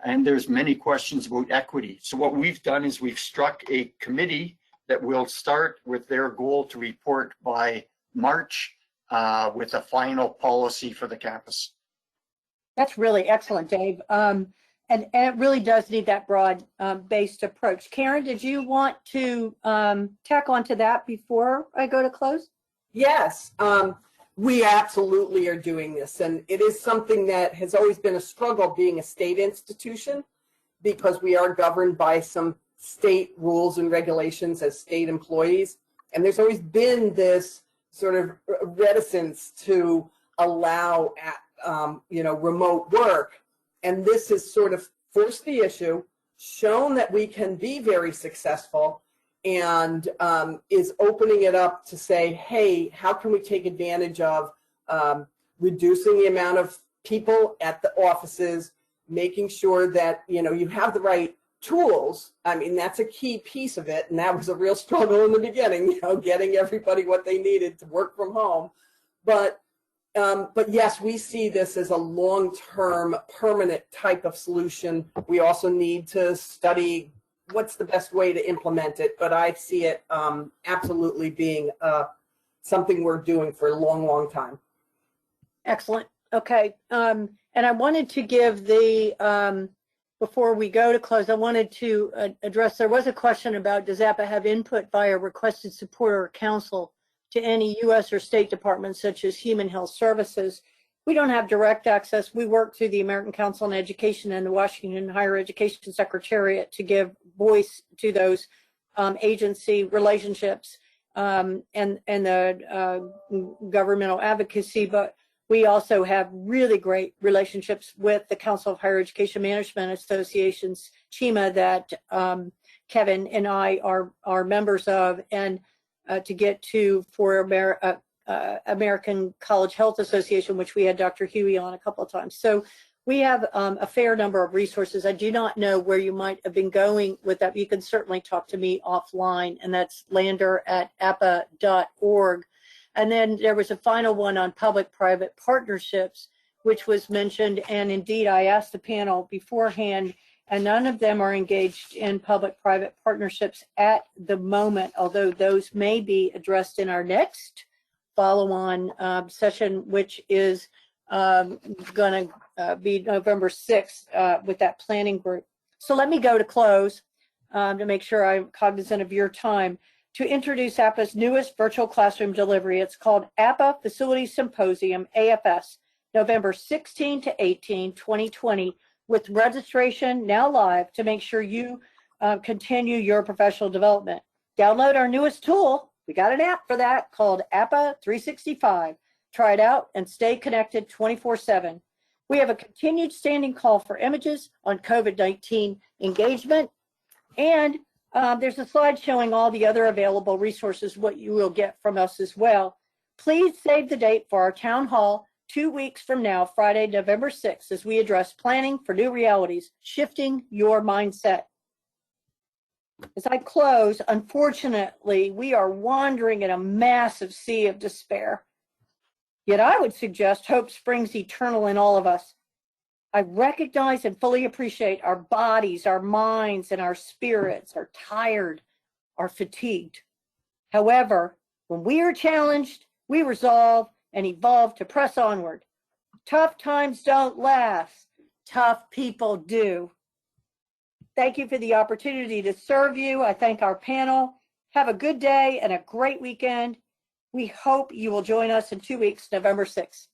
F: and there's many questions about equity. So what we've done is we've struck a committee that will start with their goal to report by March with a final policy for the campus.
B: That's really excellent, Dave. And it really does need that broad based approach. Karen, did you want to tack on to that before I go to close?
E: Yes, we absolutely are doing this, and it is something that has always been a struggle being a state institution, because we are governed by some state rules and regulations as state employees, and there's always been this sort of reticence to allow remote work, and this has sort of forced the issue, shown that we can be very successful, and is opening it up to say, hey, how can we take advantage of reducing the amount of people at the offices, making sure that, you know, you have the right tools. I mean, that's a key piece of it, and that was a real struggle in the beginning, you know, getting everybody what they needed to work from home. But yes, we see this as a long-term, permanent type of solution. We also need to study what's the best way to implement it, but I see it absolutely being something we're doing for a long, long time.
B: Excellent. Okay. And I wanted to give the, before we go to close, I wanted to address, there was a question about, does APA have input via requested support or counsel to any U.S. or state departments such as Human Health Services? We don't have direct access. We work through the American Council on Education and the Washington Higher Education Secretariat to give voice to those agency relationships and the governmental advocacy. But we also have really great relationships with the Council of Higher Education Management Associations, CHEMA, that Kevin and I are members of, and to get to for American College Health Association, which we had Dr. Huey on a couple of times. So we have a fair number of resources. I do not know where you might have been going with that. You can certainly talk to me offline, and that's lander@appa.org. And then there was a final one on public-private partnerships, which was mentioned. And indeed, I asked the panel beforehand, and none of them are engaged in public-private partnerships at the moment, although those may be addressed in our next follow-on session, which is going to be November 6th with that planning group. So let me go to close to make sure I'm cognizant of your time, to introduce APA's newest virtual classroom delivery. It's called APA Facilities Symposium, AFS, November 16 to 18, 2020, with registration now live to make sure you continue your professional development. Download our newest tool. We got an app for that called APA 365. Try it out and stay connected 24/7. We have a continued standing call for images on COVID-19 engagement. And there's a slide showing all the other available resources, what you will get from us as well. Please save the date for our town hall 2 weeks from now, Friday, November 6th, as we address planning for new realities, shifting your mindset. As I close, unfortunately, we are wandering in a massive sea of despair. Yet I would suggest hope springs eternal in all of us. I recognize and fully appreciate our bodies, our minds, and our spirits are tired, are fatigued. However, when we are challenged, we resolve and evolve to press onward. Tough times don't last. Tough people do. Thank you for the opportunity to serve you. I thank our panel. Have a good day and a great weekend. We hope you will join us in 2 weeks, November 6th.